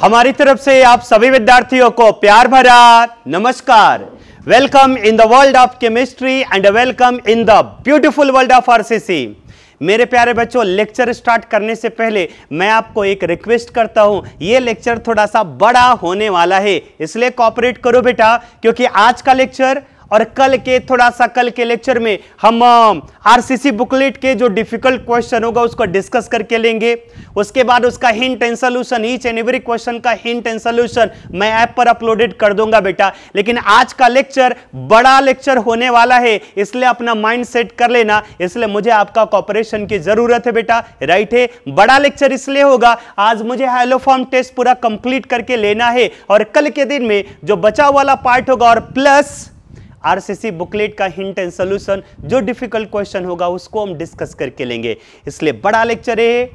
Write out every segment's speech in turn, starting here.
हमारी तरफ से आप सभी विद्यार्थियों को प्यार भरा नमस्कार। Welcome in the world of chemistry and welcome in the beautiful world of RCC. मेरे प्यारे बच्चों, लेक्चर स्टार्ट करने से पहले मैं आपको एक रिक्वेस्ट करता हूं। यह लेक्चर थोड़ा सा बड़ा होने वाला है, इसलिए कोऑपरेट करो बेटा, क्योंकि आज का लेक्चर और कल के लेक्चर में हम आरसीसी बुकलेट के जो डिफिकल्ट क्वेश्चन होगा उसको डिस्कस करके लेंगे। उसके बाद उसका hint and solution, each and every question का हिंट एंड सोल्यूशन मैं ऐप पर अपलोडेड कर दूंगा बेटा। लेकिन आज का लेक्चर बड़ा लेक्चर होने वाला है, इसलिए अपना माइंड सेट कर लेना। इसलिए मुझे आपका कोऑपरेशन की जरूरत है बेटा, राइट है। बड़ा लेक्चर इसलिए होगा, आज मुझे हाइलोफॉर्म टेस्ट पूरा कंप्लीट करके लेना है और कल के दिन में जो बचा वाला पार्ट होगा और प्लस आरसीसी बुकलेट का हिंट एंड सॉल्यूशन, जो डिफिकल्ट क्वेश्चन होगा उसको हम डिस्कस करके लेंगे। इसलिए बड़ा लेक्चर है,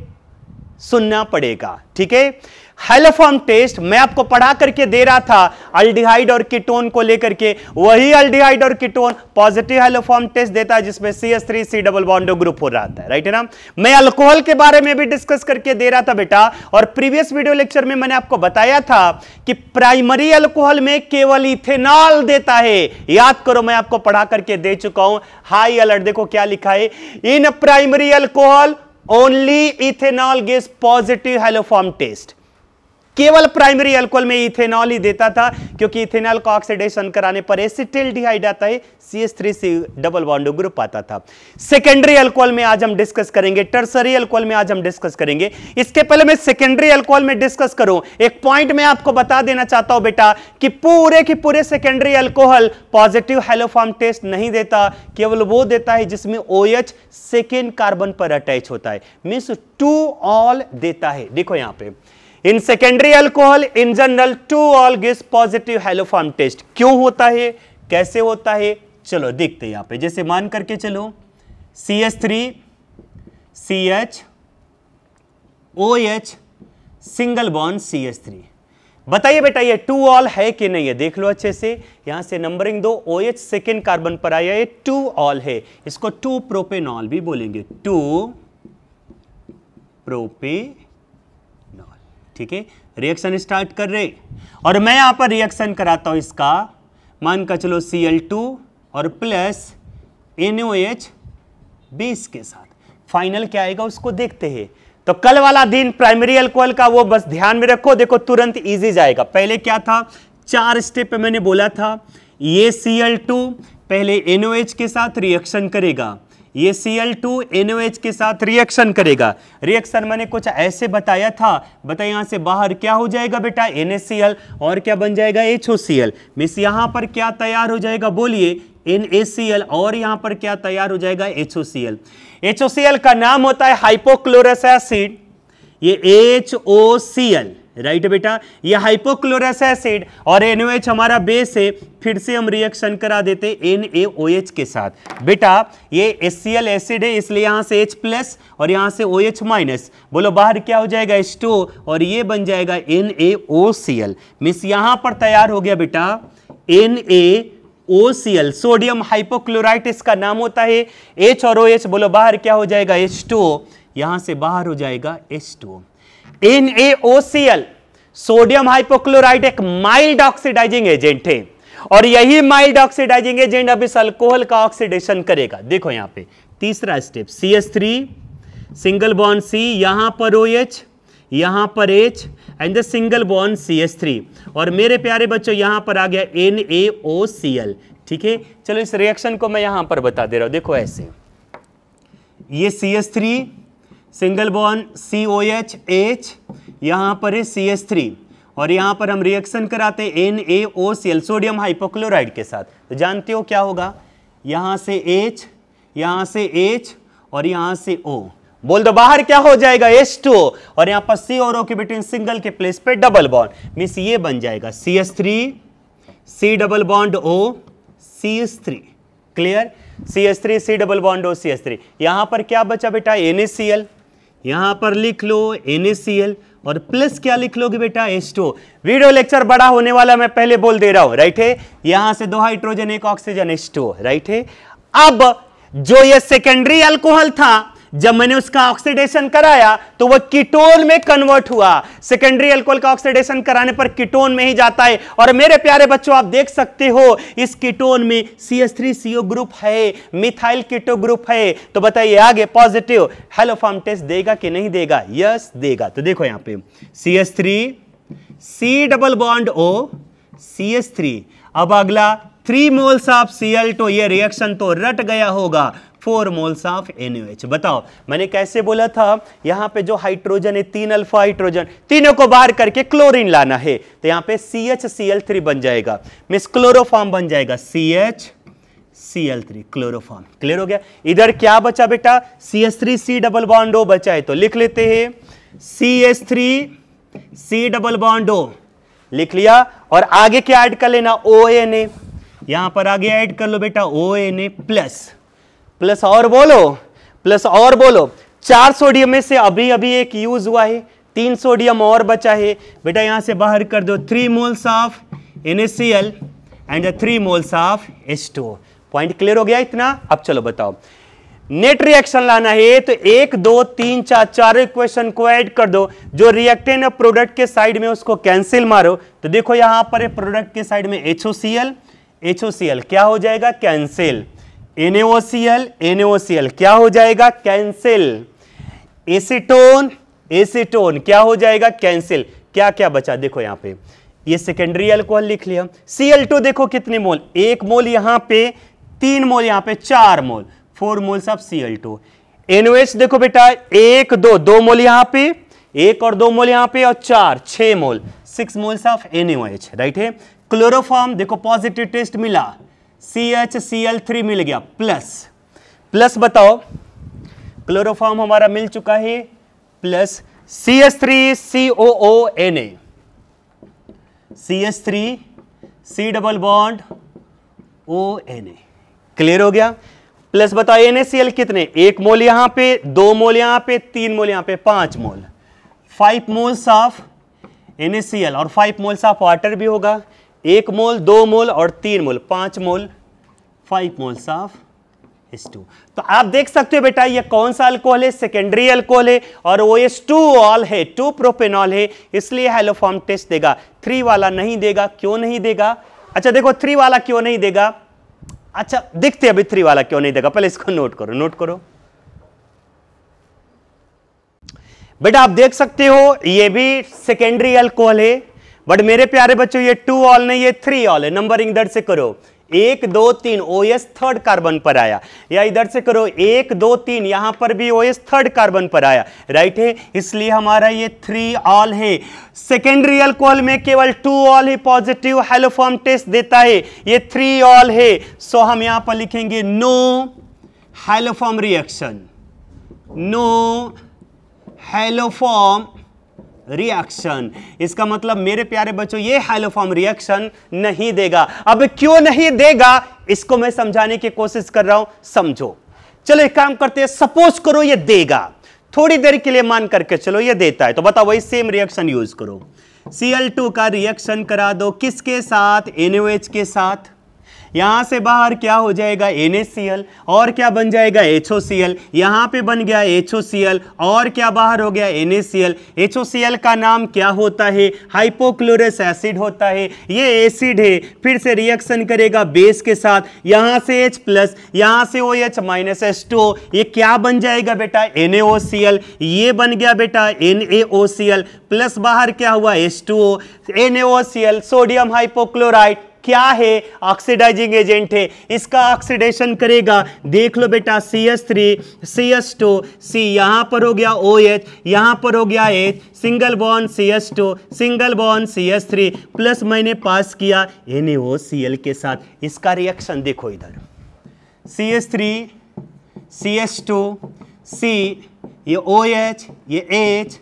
सुनना पड़ेगा, ठीक है। हाइलोफॉर्म टेस्ट मैं आपको पढ़ा करके दे रहा था अल्डिहाइड और कीटोन को लेकर के। वही अल्डिहाइड और कीटोन पॉजिटिव हाइलोफॉर्म टेस्ट देता है जिसमें CH3 C double bond group हो रहा था, राइट है ना। मैं अल्कोहल के बारे में भी डिस्कस करके दे रहा था बेटा, और प्रीवियस वीडियो लेक्चर में मैंने आपको बताया था कि प्राइमरी अल्कोहल में केवल इथेनॉल देता है। याद करो, मैं आपको पढ़ा करके दे चुका हूं। हाई अलर्ट, देखो क्या लिखा है, in primary alcohol only ethanol gives positive haloform test. केवल प्राइमरी अल्कोहल में इथेनॉल ही देता था, क्योंकि इथेनॉल को ऑक्सीडेशन कराने पर एसिटिल्डिहाइड आता है, CH3C डबल बॉन्ड ग्रुप आता था। सेकेंडरी अल्कोहल में आज हम डिस्कस करेंगे, टर्सरी अल्कोहल में आज हम डिस्कस करेंगे। इसके पहले मैं सेकेंडरी अल्कोहल में डिस्कस करूं, एक पॉइंट मैं आपको बता देना चाहता हूं बेटा, कि पूरे के पूरे secondary alcohol positive haloform test नहीं देता। केवल वो देता है जिसमें OH सेकेंड कार्बन पर अटैच होता है, मींस 2 ऑल देता है। देखो यहां पे, in secondary alcohol in general 2 all gives positive haloform test. क्यों होता है, कैसे होता है, चलो देखते हैं। यहां पे जैसे मान करके चलो, CH3 CH OH single bond CH3। बताइए बेटा ये 2 ऑल है कि नहीं है, देख लो अच्छे से। यहां से नंबरिंग दो, OH सेकेंड कार्बन पर आया, ये 2 ऑल है। इसको 2 प्रोपेनॉल भी बोलेंगे, 2 प्रोपेनॉल, ठीक है। रिएक्शन स्टार्ट कर रहे, और मैं यहां पर रिएक्शन कराता हूं इसका, मान कर चलो Cl2 और प्लस NOH 20 के साथ। फाइनल क्या आएगा उसको देखते हैं। तो कल वाला दिन प्राइमरी अल्कोहल का वो बस ध्यान में रखो, देखो तुरंत इजी जाएगा। पहले क्या था, 4 स्टेप पे मैंने बोला था, ये Cl2 पहले NOH के साथ रिएक्शन करेगा, ये Cl2 NOH के साथ रिएक्शन करेगा। रिएक्शन मैंने कुछ ऐसे बताया था, बताइए यहां से बाहर क्या हो जाएगा बेटा, NaCl, और क्या बन जाएगा, HOCl। मिस यहां पर क्या तैयार हो जाएगा, बोलिए, NaCl, और यहां पर क्या तैयार हो जाएगा, HOCl। HOCl का नाम होता है हाइपोक्लोरस एसिड, ये HOCl, राइट बेटा, ये हाइपोक्लोरस एसिड, और NOH हमारा बेस है। फिर से हम रिएक्शन करा देते NaOH के साथ। बेटा ये HCl एसिड है, इसलिए यहां से H प्लस और यहां से OH माइनस, बोलो बाहर क्या हो जाएगा, H2, और ये बन जाएगा NaOCl। मिस यहां पर तैयार हो गया बेटा NaOCl, सोडियम हाइपोक्लोराइट इसका नाम होता है। H और OH, बोलो बाहर क्या हो जाएगा, H2, यहां से बाहर हो जाएगा H2। NaOCl सोडियम हाइपोक्लोराइट एक माइल्ड ऑक्सीडाइजिंग एजेंट है, और यही माइल्ड ऑक्सीडाइजिंग एजेंट अब इस अल्कोहल का ऑक्सीडेशन करेगा। देखो यहां पे तीसरा step, CH3 single bond C, यहां पर OH, यहां पर H and the single bond CH3, और मेरे प्यारे बच्चों यहां पर आ गया NaOCl, ठीक है। चलो इस रिएक्शन को मैं यहां पर बता दे रहा हूं, देखो ऐसे, ये CH3 single bond COH H, यहां पर है CH3, और यहां पर हम रिएक्शन कराते हैं NaOCl सोडियम हाइपोक्लोराइड के साथ। तो जानते हो क्या होगा, यहां से H, यहां से H, और यहां से O, बोल दो बाहर क्या हो जाएगा, H2, और यहां पर C और O के बिटवीन सिंगल के प्लेस पे डबल बॉन्ड, मींस ये बन जाएगा CH3 C double bond O CH3, clear, CH3 C double bond O CH3। यहां पर क्या बचा बेटा, NaCl, यहां पर लिख लो NaCl, और प्लस क्या लिख लोगे बेटा, H2। वीडियो लेक्चर बड़ा होने वाला, मैं पहले बोल दे रहा हूं, राइट है। यहां से 2 हाइड्रोजन 1 ऑक्सीजन H2, राइट है। अब जो ये सेकेंडरी अल्कोहल था जब मैंने उसका ऑक्सीडेशन कराया तो वह कीटोन में कन्वर्ट हुआ। सेकेंडरी अल्कोहल का ऑक्सीडेशन कराने पर कीटोन में ही जाता है। और मेरे प्यारे बच्चों, आप देख सकते हो इस कीटोन में CH3CO ग्रुप है, मिथाइल कीटो ग्रुप है। तो बताइए आगे पॉजिटिव हैलोफॉर्म टेस्ट देगा कि नहीं देगा? यस देगा। तो देखो यहां पे CH3 C double bond O CH3। अब अगला 3 मोल्स ऑफ Cl2, ये रिएक्शन तो रट गया होगा, 4 मोल्स ऑफ NaOH। बताओ मैंने कैसे बोला था, यहां पे जो हाइड्रोजन है 3 अल्फा हाइड्रोजन, तीनों को बाहर करके क्लोरीन लाना है। तो यहां पे CHCl3 बन जाएगा, मिस क्लोरोफॉर्म बन जाएगा CHCl3 क्लोरोफॉर्म। क्लियर हो गया? इधर क्या बचा बेटा? CH3C डबल बॉन्ड O बचा है, तो लिख लेते हैं CH3C डबल बॉन्ड O लिख लिया। और आगे क्या ऐड कर लेना? ONA। यहां पर आगे ऐड कर लो बेटा ONA प्लस और बोलो 4 सोडियम में से अभी अभी एक यूज हुआ है, 3 सोडियम और बचा है बेटा। यहां से बाहर कर दो 3 moles of NaCl and 3 moles of H2O। Point clear हो गया इतना? अब चलो बताओ, नेट रिएक्शन लाना है तो 1 2 3 4 चारों इक्वेशन को ऐड कर दो। जो रिएक्टेंट है प्रोडक्ट के साइड में उसको कैंसिल मारो। तो देखो यहां पर प्रोडक्ट के साइड में HOCl क्या हो जाएगा? कैंसिल। NaOCl क्या हो जाएगा? कैंसिल। एसीटोन क्या हो जाएगा? कैंसिल। क्या क्या बचा? देखो यहां पे ये सेकेंडरी अल्कोहल लिख लिया। Cl2 देखो कितने मोल, 1 मोल यहां पे, 3 मोल यहां पे, 4 मोल, 4 मोल्स ऑफ Cl2। NaOH देखो बेटा 1 2 मोल यहां पे, 1 और 2 मोल यहां पे, और 4 6 मोल, 6 मोल्स ऑफ NaOH। राइट है। क्लोरोफॉर्म देखो पॉजिटिव टेस्ट मिला, CHCl3 मिल गया, प्लस बताओ क्लोरोफॉर्म हमारा मिल चुका है, plus CH3COONA, CH3C double bond ONA। Clear हो गया? प्लस बताओ NaCl कितने? 1 मोल यहां पे, 2 मोल यहां पे, 3 मोल यहां पे, 5 मोल, 5 मोल्स ऑफ NaCl और 5 मोल्स ऑफ वाटर भी होगा। 1 मोल, 2 मोल और 3 मोल, 5 मोल, 5 मोल्स ऑफ H2। तो आप देख सकते हो बेटा ये कौन सा अल्कोहल है? सेकेंडरी अल्कोहल है और OH2 है, 2 प्रोपेनॉल है, इसलिए हैलोफॉर्म टेस्ट देगा। 3 वाला नहीं देगा। क्यों नहीं देगा? अच्छा देखो 3 वाला क्यों नहीं देगा? अच्छा देखते अभी 3 वाला क्यों नहीं देगा, पहले इसको नोट करो बेटा। आप देख सकते हो ये भी सेकेंडरी अल्कोहल है, बट मेरे प्यारे बच्चों ये 2 ऑल नहीं, ये 3 ऑल है। नंबरिंग इधर से करो, 1 2 3 OS थर्ड कार्बन पर आया, या इधर से करो 1 2 3, यहां पर भी OS थर्ड कार्बन पर आया। राइट है, इसलिए हमारा ये 3 ऑल है। सेकेंडरी अल्कोहल में केवल 2 ऑल ही पॉजिटिव हैलोफॉर्म टेस्ट देता है, ये 3 ऑल है। सो हम यहां पर लिखेंगे no haloform reaction, no haloform reaction. इसका मतलब मेरे प्यारे बच्चों ये हैलोफॉर्म रिएक्शन नहीं देगा। अब क्यों नहीं देगा इसको मैं समझाने की कोशिश कर रहा हूं, समझो। चलो एक काम करते हैं, सपोज करो ये देगा, थोड़ी देर के लिए मान करके चलो ये देता है, तो बताओ वही सेम रिएक्शन यूज करो। Cl2 का रिएक्शन करा दो किसके साथ? NaOH के साथ। यहां से बाहर क्या हो जाएगा? NaCl, और क्या बन जाएगा? HOCl। यहां पे बन गया HOCl, और क्या बाहर हो गया? NaCl। HOCl का नाम क्या होता है? हाइपोक्लोरस एसिड होता है, ये एसिड है, फिर से रिएक्शन करेगा बेस के साथ, यहां से H प्लस, यहां से OH माइनस H2O, ये क्या बन जाएगा बेटा? NaOCl। ये बन गया बेटा NaOCl, प्लस बाहर क्या हुआ? H2O। NaOCl सोडियम हाइपोक्लोराइड क्या है? ऑक्सीडाइजिंग एजेंट है, इसका ऑक्सीडेशन करेगा। देख लो बेटा CH3 CH2 C, यहां पर हो गया OH, यहां पर हो गया H, single bond CH2 single bond CH3, plus मैंने पास किया NaOCl के साथ। इसका रिएक्शन देखो इधर, CH3 CH2 C, ये OH ये H,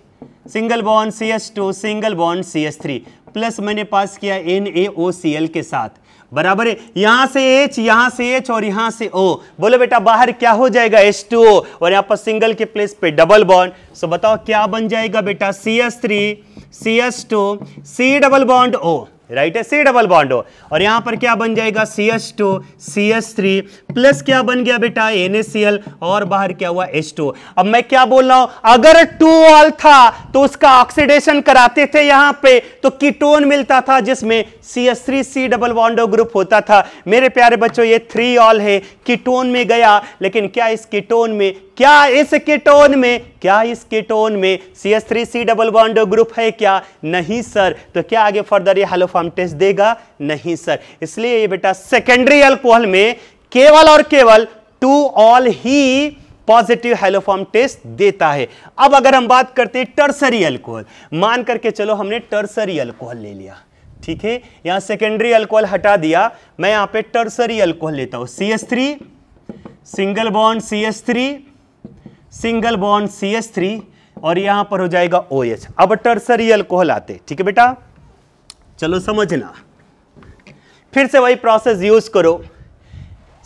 single bond CH2 single bond CH3, plus मैंने पास किया NaOCl के साथ, बराबर है। यहां से H, यहां से H और यहां से O। बोलो बेटा बाहर क्या हो जाएगा? H2O, और यहां पर सिंगल के प्लेस पे डबल बॉन्ड। सो बताओ क्या बन जाएगा बेटा? CH3 CH2 C double bond O। Right है, C डबल बॉन्ड हो, और यहां पर क्या बन जाएगा CH2 CH3 प्लस क्या बन गया बेटा NaCl, और बाहर क्या हुआ H2। अब मैं क्या बोल रहा हूं, अगर 2 ऑल था तो उसका ऑक्सीडेशन कराते थे यहां पे तो कीटोन मिलता था जिसमें CH3 C double bond group होता था। मेरे प्यारे बच्चों ये 3 ऑल है, कीटोन में गया, लेकिन क्या इस कीटोन में CH3C डबल बॉन्ड ग्रुप है क्या? नहीं सर। तो क्या आगे फर्दर ये हैलोफॉर्म टेस्ट देगा? नहीं सर। इसलिए ये बेटा सेकेंडरी अल्कोहल में केवल और केवल 2 ऑल ही पॉजिटिव हैलोफॉर्म टेस्ट देता है। अब अगर हम बात करते हैं टर्सरी अल्कोहल, मान करके चलो हमने टर्सरी अल्कोहल ले लिया, ठीक है, यहां सेकेंडरी अल्कोहल हटा दिया, मैं यहां पे टर्सरी अल्कोहल लेता हूं, CH3 single bond CH3 single bond CH3 और यहां पर हो जाएगा OH। अब टर्सरी अल्कोहल आते, ठीक है बेटा, चलो समझना, फिर से वही प्रोसेस यूज करो,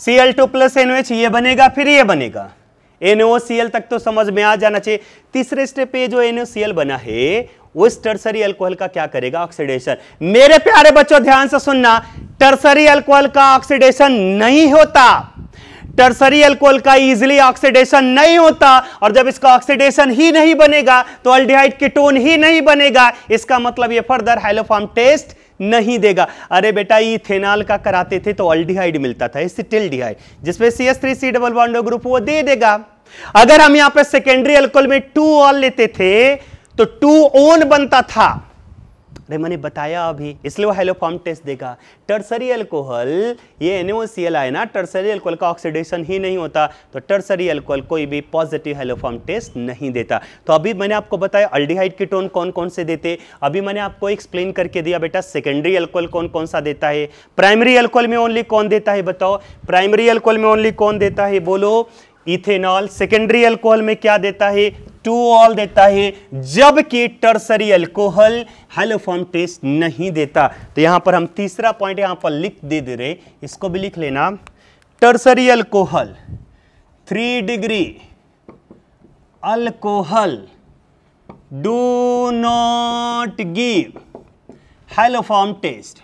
Cl2 प्लस NOH ये बनेगा, फिर ये बनेगा NaOCl तक तो समझ में आ जाना चाहिए। तीसरे स्टेप पे जो NaOCl बना है उस टर्सरी अल्कोहल का क्या करेगा? ऑक्सीडेशन। मेरे प्यारे बच्चों ध्यान से सुनना, टर्सरी अल्कोहल का ऑक्सीडेशन नहीं होता, टर्सरी अल्कोहल का इजीली ऑक्सीडेशन नहीं होता, और जब इसका ऑक्सीडेशन ही नहीं बनेगा तो अल्डिहाइड कीटोन ही नहीं बनेगा, इसका मतलब ये फर्दर हैलोफॉर्म टेस्ट नहीं देगा। अरे बेटा इथेनॉल का कराते थे तो अल्डिहाइड मिलता था, एसिटिल्डिहाइड, जिसमें CH3C डबल बॉन्ड ग्रुप वो दे देगा। अगर हम यहां पे सेकेंडरी अल्कोहल में 2 ऑल लेते थे तो 2 ओन बनता था, अरे मैंने बताया अभी, इसलिए वो हैलोफॉर्म टेस्ट देगा। टर्सरी अल्कोहल ये NaOCl आए ना, टर्सरी अल्कोहल का ऑक्सीडेशन ही नहीं होता, तो टर्सरी अल्कोहल कोई भी पॉजिटिव हैलोफॉर्म टेस्ट नहीं देता। तो अभी मैंने आपको बताया अल्डिहाइड कीटोन कौन कौन से देते, अभी मैंने आपको एक्सप्लेन करके दिया बेटा सेकेंडरी अल्कोहल कौन कौन सा देता है, प्राइमरी अल्कोहल में ओनली कौन देता है बताओ, प्राइमरी अल्कोहल में ओनली कौन देता है बोलो, इथेनॉल। सेकेंडरी अल्कोहल में क्या देता है? 2 ऑल देता है, जबकि टर्सरी अल्कोहल हैलोफॉर्म टेस्ट नहीं देता। तो यहां पर हम तीसरा पॉइंट यहां पर लिख दे रहे, इसको भी लिख लेना, tertiary alcohol 3 degree alcohol do not give haloform test,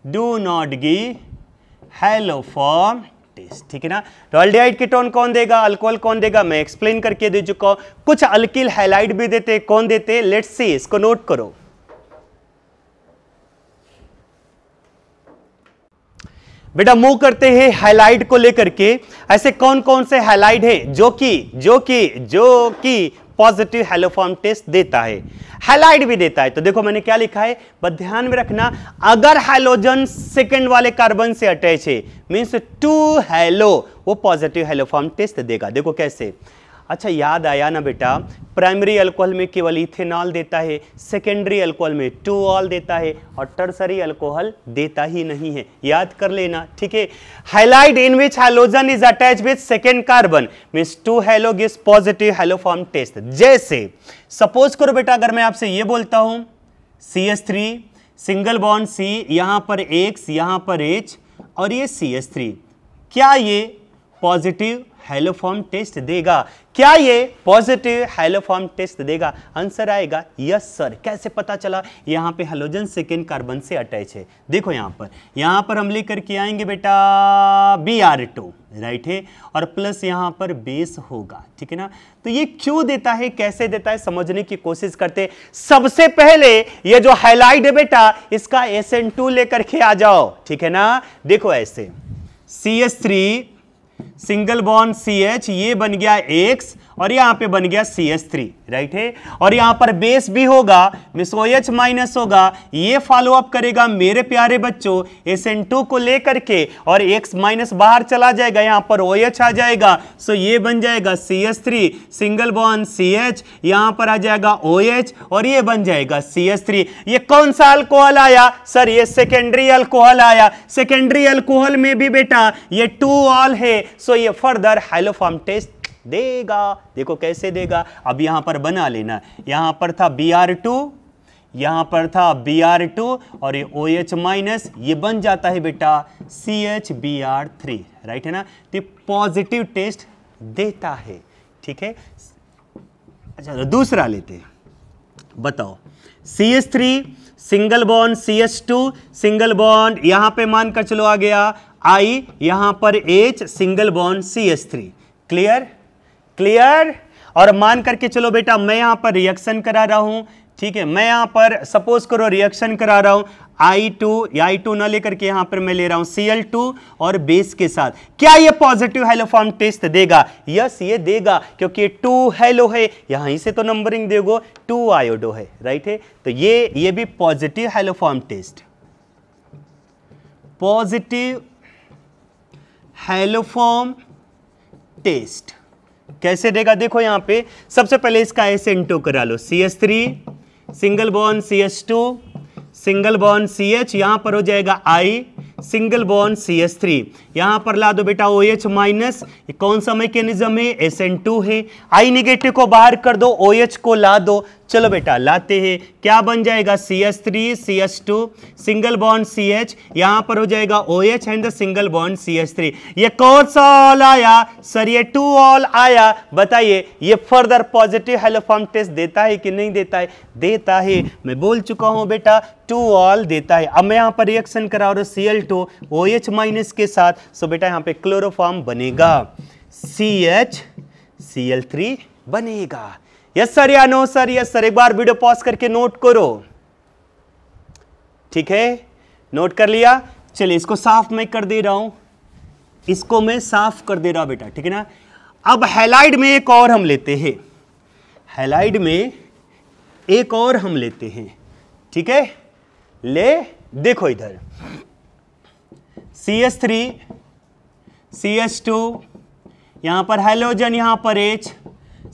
do not give haloform test, ठीक है ना। तो अल्डिहाइड कीटोन कौन देगा, अल्कोहल कौन देगा, मैं एक्सप्लेन करके दे चुका हूं। कुछ अल्किल हैलाइड भी देते, कौन देते, लेट्स सी, इसको नोट करो। बेटा मूव करते हैं हैलाइड को लेकर के, ऐसे कौन कौन से हैलाइड है जो कि पॉजिटिव हैलोफॉर्म टेस्ट देता है, हैलाइड भी देता है। तो देखो मैंने क्या लिखा है, बस ध्यान में रखना, अगर हैलोजन सेकंड वाले कार्बन से अटैच है मींस 2 हैलो, वो पॉजिटिव हैलोफॉर्म टेस्ट देगा। देखो कैसे, अच्छा याद आया ना बेटा, प्राइमरी अल्कोहल में केवल इथेनॉल देता है, सेकेंडरी अल्कोहल में 2 ऑल देता है, और टर्सरी अल्कोहल देता ही नहीं है, याद कर लेना, ठीक है। Halide in which halogen is attach with second carbon means 2 halo gives positive haloform test. जैसे सपोज करो बेटा, अगर मैं आपसे ये बोलता हूं CH3 सिंगल बॉन्ड C, यहां पर X, यहां पर H, और ये CH3, क्या ये पॉजिटिव हैलोफॉर्म टेस्ट देगा? क्या ये पॉजिटिव हैलोफॉर्म टेस्ट देगा? आंसर आएगा यस सर। कैसे पता चला? यहां पे हैलोजन सेकेंड कार्बन से अटैच है, देखो यहां पर हम लेकर के आएंगे बेटा Br2, राइट है, और प्लस यहां पर बेस होगा, ठीक है ना। तो ये क्यों देता है, कैसे देता है, समझने की कोशिश करते। सबसे पहले ये जो हैलाइड है बेटा, इसका SN2 लेकर के आ जाओ, ठीक है ना। देखो ऐसे CH3 सिंगल बॉन्ड CH, ये बन गया X, और यहां पे बन गया CH3, राइट है, और यहां पर बेस भी होगा मिस OH माइनस होगा, ये फॉलो अप करेगा मेरे प्यारे बच्चों SN2 को लेकर के, और X माइनस बाहर चला जाएगा, यहां पर OH आ जाएगा, सो ये बन जाएगा CH3 सिंगल बॉन्ड CH, यहां पर आ जाएगा OH, और ये बन जाएगा CH3। ये कौन सा अल्कोहल आया सर? ये सेकेंडरी अल्कोहल आया। सेकेंडरी अल्कोहल में भी बेटा ये 2 ऑल है, सो ये फर्दर हैलोफॉर्म टेस्ट देगा। देखो कैसे देगा, अब यहां पर बना लेना, यहां पर था Br2, यहां पर था Br2, और ये OH माइनस, ये बन जाता है बेटा CHBr3, राइट है ना। तो पॉजिटिव टेस्ट देता है, ठीक है। अच्छा दूसरा लेते हैं, बताओ CH3 single bond CH2 single bond, यहां पे मानकर चलो आ गया I, यहां पर H single bond CH3। Clear clear. और मान करके चलो बेटा मैं यहां पर रिएक्शन करा रहा हूं, ठीक है, मैं यहां पर सपोज करो रिएक्शन करा रहा हूं I2 या I2 ना लेकर के यहां पर मैं ले रहा हूं Cl2 और बेस के साथ, क्या ये पॉजिटिव हैलोफॉर्म टेस्ट देगा? यस ये देगा, क्योंकि 2 हैलो है, यहां से तो नंबरिंग देखो 2 आयोडो है, राइट है, तो ये भी positive haloform test, positive haloform test कैसे देगा? देखो यहां पे सबसे पहले इसका SN2 करा लो, CH3 single bond CH2 single bond CH, यहां पर हो जाएगा I सिंगल बॉन्ड CH3, यहां पर ला दो बेटा OH माइनस, कौन सा मैकेनिज्म है? SN2 है। I नेगेटिव को बाहर कर दो, OH को ला दो, चलो बेटा लाते हैं, क्या बन जाएगा? CH3 CH2 single bond CH, यहां पर हो जाएगा OH and the single bond CH3। ये कौन सा ऑल आया सर? ये 2 ऑल आया। बताइए ये फर्दर पॉजिटिव हैलोफॉर्म टेस्ट देता है कि नहीं देता है? देता है, मैं बोल चुका हूं बेटा 2 ऑल देता है। अब मैं यहां पर रिएक्शन करा और Cl2 OH माइनस के साथ, सो बेटा यहां पे क्लोरोफॉर्म बनेगा, CH Cl3 बनेगा। यस सर या नो सर? Yes sir. एक बार वीडियो पॉज करके नोट करो, ठीक है, नोट कर लिया। चलिए इसको साफ मैं कर दे रहा हूं, इसको मैं साफ कर दे रहा हूं बेटा, ठीक है ना। अब हैलाइड में एक और हम लेते हैं, हैलाइड में एक और हम लेते हैं, ठीक है, ले देखो इधर CH3 CH2, यहां पर हैलोजन, यहां पर H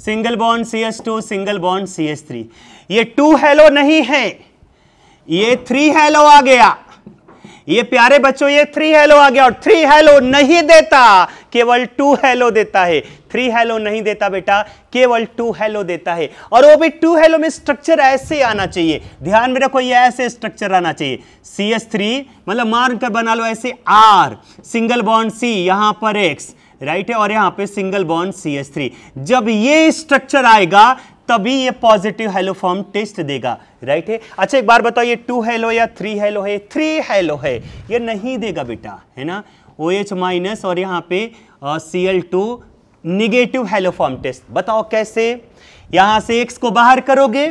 single bond CH2 single bond CH3, ये 2 हैलो नहीं है, ये 3 हैलो आ गया। ये प्यारे बच्चों ये 3 हैलो आ गया, और 3 हैलो नहीं देता, केवल 2 हैलो देता है। 3 हैलो नहीं देता बेटा, केवल 2 हैलो देता है, और वो भी 2 हैलो में स्ट्रक्चर ऐसे आना चाहिए, ध्यान में रखो, ये ऐसे स्ट्रक्चर आना चाहिए। CH3 मतलब मान कर बना लो ऐसे R सिंगल बॉन्ड C, यहां पर X, राइट है, और यहां पे सिंगल बॉन्ड CH3। जब ये स्ट्रक्चर आएगा तभी ये पॉजिटिव हैलोफॉर्म टेस्ट देगा, राइट है। अच्छा एक बार बताओ ये 2 हैलो या 3 हैलो है? 3 हैलो है, ये नहीं देगा बेटा, है ना। OH माइनस और यहां पे Cl2 निगेटिव हैलोफॉर्म टेस्ट, बताओ कैसे? यहां से X को बाहर करोगे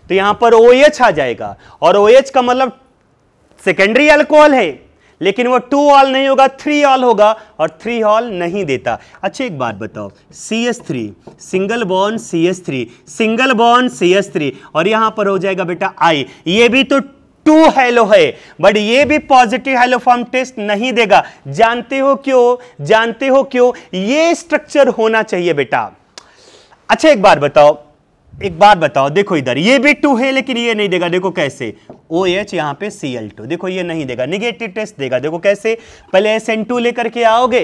तो यहां पर OH आ जाएगा, और OH का मतलब सेकेंडरी अल्कोहल है, लेकिन वो 2 ऑल नहीं होगा, 3 ऑल होगा, और 3 ऑल नहीं देता। अच्छा एक बात बताओ, CH3 single bond CH3 single bond CH3, और यहां पर हो जाएगा बेटा I, ये भी तो 2 हैलो है, बट ये भी पॉजिटिव हैलोफॉर्म टेस्ट नहीं देगा। जानते हो क्यों? जानते हो क्यों? ये स्ट्रक्चर होना चाहिए बेटा। अच्छा एक बात बताओ, एक बात बताओ, देखो इधर ये भी 2 है लेकिन ये नहीं देगा, देखो कैसे? OH यहां पे Cl2, देखो ये नहीं देगा, निगेटिव टेस्ट देगा, देखो कैसे? पहले SN2 लेकर के आओगे,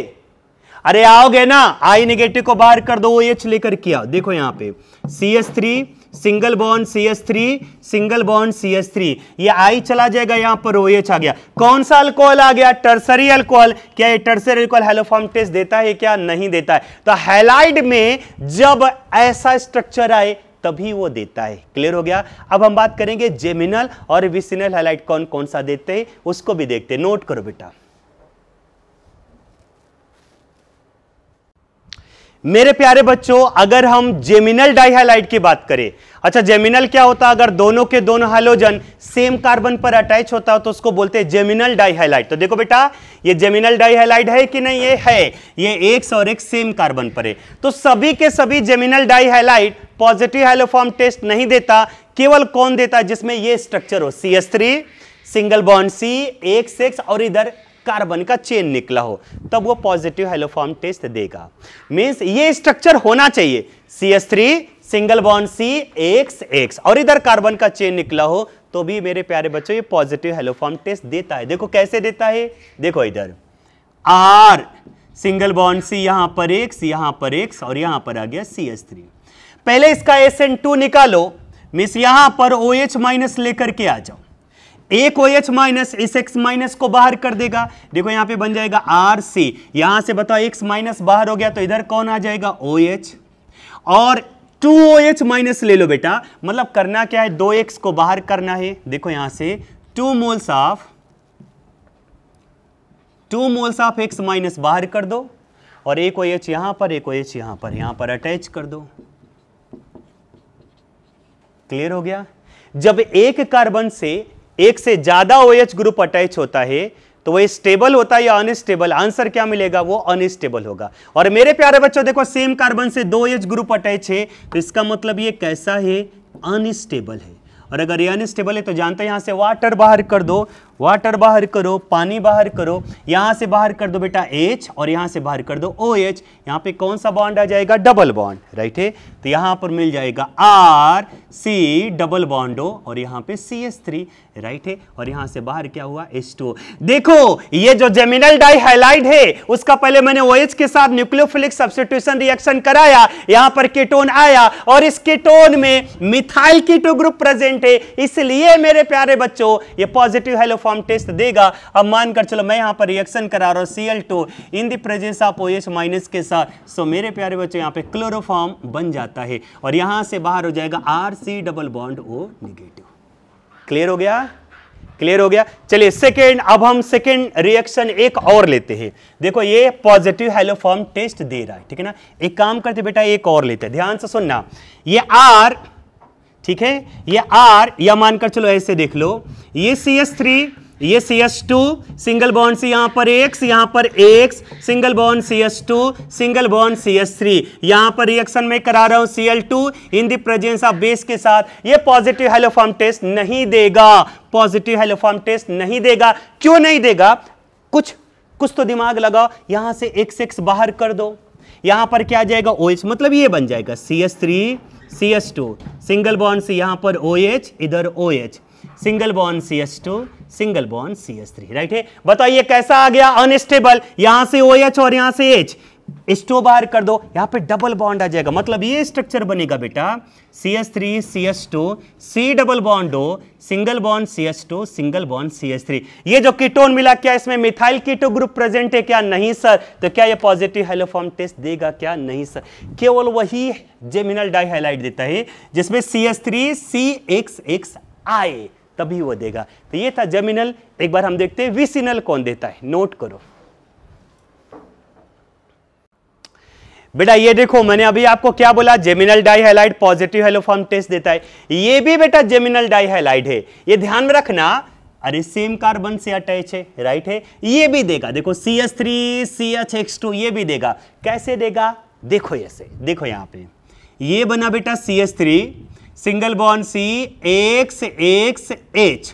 अरे आओगे ना, I नेगेटिव को बाहर कर दो, OH लेकर के आओ, देखो यहां पे CH3 single bond CH3 single bond CH3, ये I चला जाएगा, यहां पर OH आ गया, कौन सा अल्कोहल आ गया? Tertiary alcohol. क्या ये टर्सरी अल्कोहल हैलोफॉर्म टेस्ट देता है क्या? नहीं देता है। तो हैलाइड में जब ऐसा स्ट्रक्चर आए तभी वो देता है। क्लियर हो गया? अब हम बात करेंगे जेमिनल और विसिनल हैलाइड कौन कौन सा देते हैं, उसको भी देखते हैं, नोट करो बेटा। मेरे प्यारे बच्चों अगर हम जेमिनल डाइहैलाइड की बात करें, अच्छा जेमिनल क्या होता है? अगर दोनों के दोनों हैलोजन सेम कार्बन पर अटैच होता है तो उसको बोलते हैं जेमिनल डाइहैलाइड। तो देखो बेटा ये जेमिनल डाइहैलाइड है कि नहीं? ये है, ये X और X सेम कार्बन पर है। तो सभी के सभी जेमिनल डाइहैलाइड पॉजिटिव हैलोफॉर्म टेस्ट नहीं देता, केवल कौन देता है? जिसमें ये स्ट्रक्चर हो, CH3 single bond C X और इधर कार्बन का चेन निकला हो, तब वो पॉजिटिव हैलोफॉर्म टेस्ट देगा। मींस ये स्ट्रक्चर होना चाहिए, CH3 single bond C X और इधर कार्बन का चेन निकला हो, तो भी मेरे प्यारे बच्चों ये पॉजिटिव हैलोफॉर्म टेस्ट देता है। देखो कैसे देता है, देखो इधर R सिंगल बॉन्ड C, यहां पर X और यहां पर आ गया CH3। पहले इसका SN2 निकालो, मींस यहां पर OH माइनस लेकर के आ जाओ, एक OH माइनस इस X माइनस को बाहर कर देगा, देखो यहां पे बन जाएगा RC, यहां से बताओ X माइनस बाहर हो गया तो इधर कौन आ जाएगा? OH, और 2OH माइनस ले लो बेटा, मतलब करना क्या है, 2x को बाहर करना है। देखो यहां से 2 मोल्स ऑफ x माइनस बाहर कर दो और एक OH यहां पर, एक OH यहां पर अटैच कर दो। क्लियर हो गया। जब एक कार्बन से एक से ज्यादा OH ग्रुप अटैच होता है तो वो स्टेबल होता है या अनस्टेबल, आंसर क्या मिलेगा, वो अनस्टेबल होगा। और मेरे प्यारे बच्चों देखो सेम कार्बन से 2 OH ग्रुप अटैच है तो इसका मतलब ये कैसा है, अनस्टेबल है। और अगर ये अनस्टेबल है तो जानते हैं यहां से वाटर बाहर कर दो, वाटर बाहर करो, पानी बाहर करो, यहां से बाहर कर दो बेटा H और यहां से बाहर कर दो OH। यहां पे कौन सा बॉन्ड आ जाएगा, डबल बॉन्ड, राइट है। तो यहां पर मिल जाएगा RC डबल बॉन्ड O और यहां पे CH3, राइट है। और यहां से बाहर क्या हुआ, H2O। देखो ये जो जेमिनल डाई हैलाइड है उसका पहले मैंने OH के साथ न्यूक्लियोफिलिक सब्स्टिट्यूशन रिएक्शन कराया, यहां पर कीटोन आया और इस कीटोन में मिथाइल कीटो ग्रुप प्रेजेंट है, इसलिए मेरे प्यारे बच्चों ये पॉजिटिव हेलो फॉर्म टेस्ट देगा। अब मानकर चलो मैं यहां पर रिएक्शन करा रहा हूं Cl2 in the presence of OH minus के साथ, सो मेरे प्यारे बच्चों यहां पे क्लोरोफॉर्म बन जाता है और यहां से बाहर हो जाएगा RC double bond O negative. Clear हो गया, क्लियर हो गया। चलिए सेकेंड, अब हम सेकेंड रिएक्शन एक और लेते हैं। देखो ये पॉजिटिव हेलो फॉर्म टेस्ट दे रहा है, ठीक है ना। एक काम करते बेटा, एक और लेते हैं, ध्यान से सुनना। ये R, ठीक है, ये R या मानकर चलो ऐसे देख लो, ये CH3, ये CH2, सिंगल बॉन्ड से यहां पर X, यहां पर X, single bond CH2, single bond CH3, यहां पर रिएक्शन में करा रहा हूं Cl2 in the presence of base के साथ। ये पॉजिटिव हेलो फॉर्म टेस्ट नहीं देगा, पॉजिटिव हेलो फॉर्म टेस्ट नहीं देगा। क्यों नहीं देगा, कुछ तो दिमाग लगाओ। यहां से XX बाहर कर दो, यहां पर क्या आ जाएगा OH, मतलब ये बन जाएगा CH3 CH2, सिंगल बॉन्ड से यहां पर OH, इधर OH, single bond CH2, single bond CH3, right है। बताइए कैसा आ गया, अनस्टेबल। यहां से OH और यहां से H, H2 बाहर कर दो, यहां पे डबल बॉन्ड आ जाएगा, मतलब ये स्ट्रक्चर बनेगा बेटा CH3 CH2 C double bond O, single bond CH2, single bond CH3। ये जो कीटोन मिला क्या इसमें मिथाइल कीटो ग्रुप प्रेजेंट है क्या, नहीं सर। तो क्या ये पॉजिटिव हेलो फॉर्म टेस्ट देगा क्या, नहीं सर। केवल वही जेमिनल डाई हैलाइड देता है जिसमें CH3 CXX आए, तभी वो देगा। तो ये था जेमिनल। एक बार हम देखते हैं विसिनल कौन देता है, नोट करो बेटा। ये देखो मैंने अभी आपको क्या बोला, geminal di halide positive haloform test देता है। ये भी बेटा जेमिनल डाई हैलाइड है, ये ध्यान में रखना। अरे सेम कार्बन से अटैच है, राइट है, ये भी देगा। देखो CH3 CHX2 ये भी देगा। कैसे देगा, देखो ऐसे, देखो यहां पे ये बना बेटा CH3 single bond C XXH,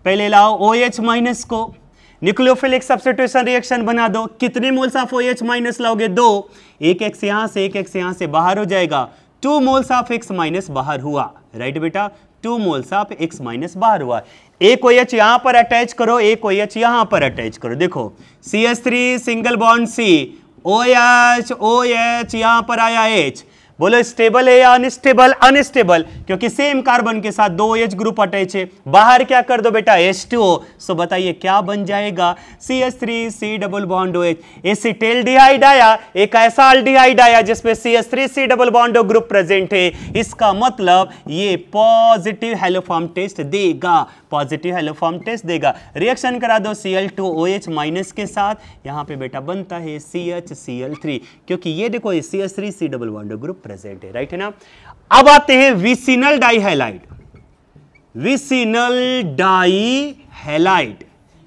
पहले लाओ OH माइनस को, न्यूक्लियोफिलिक सब्स्टिट्यूशन रिएक्शन बना दो। कितने मोल्स ऑफ OH माइनस लाओगे, 2, एक X यहां से, एक X यहां से बाहर हो जाएगा, 2 मोल्स ऑफ X माइनस बाहर हुआ, राइट बेटा, 2 मोल्स ऑफ X माइनस बाहर हुआ। एक OH यहां पर अटैच करो, एक OH यहां पर अटैच करो। देखो CH3 single bond C, OH यहां पर आया H, बोलो स्टेबल है या अनस्टेबल, अनस्टेबल, क्योंकि सेम कार्बन के साथ 2 OH ग्रुप अटैच है। बाहर क्या कर दो बेटा, H2O। सो बताइए क्या बन जाएगा, CH3 C double bond OH, एसिटिल्डिहाइड आया, एक ऐसा अल्डिहाइड आया जिसमें CH3 C double bond O group present है। इसका मतलब ये पॉजिटिव हेलो फॉर्म टेस्ट देगा, पॉजिटिव हेलो फॉर्म टेस्ट देगा। रिएक्शन करा दो Cl2 OH माइनस के साथ, यहां पे बेटा बनता है CHCl3, क्योंकि ये देखो ये CH3 C double bond O group present है, राइट है ना। अब आते हैं विसिनल डाइहैलाइड, विसिनल डाइहैलाइड,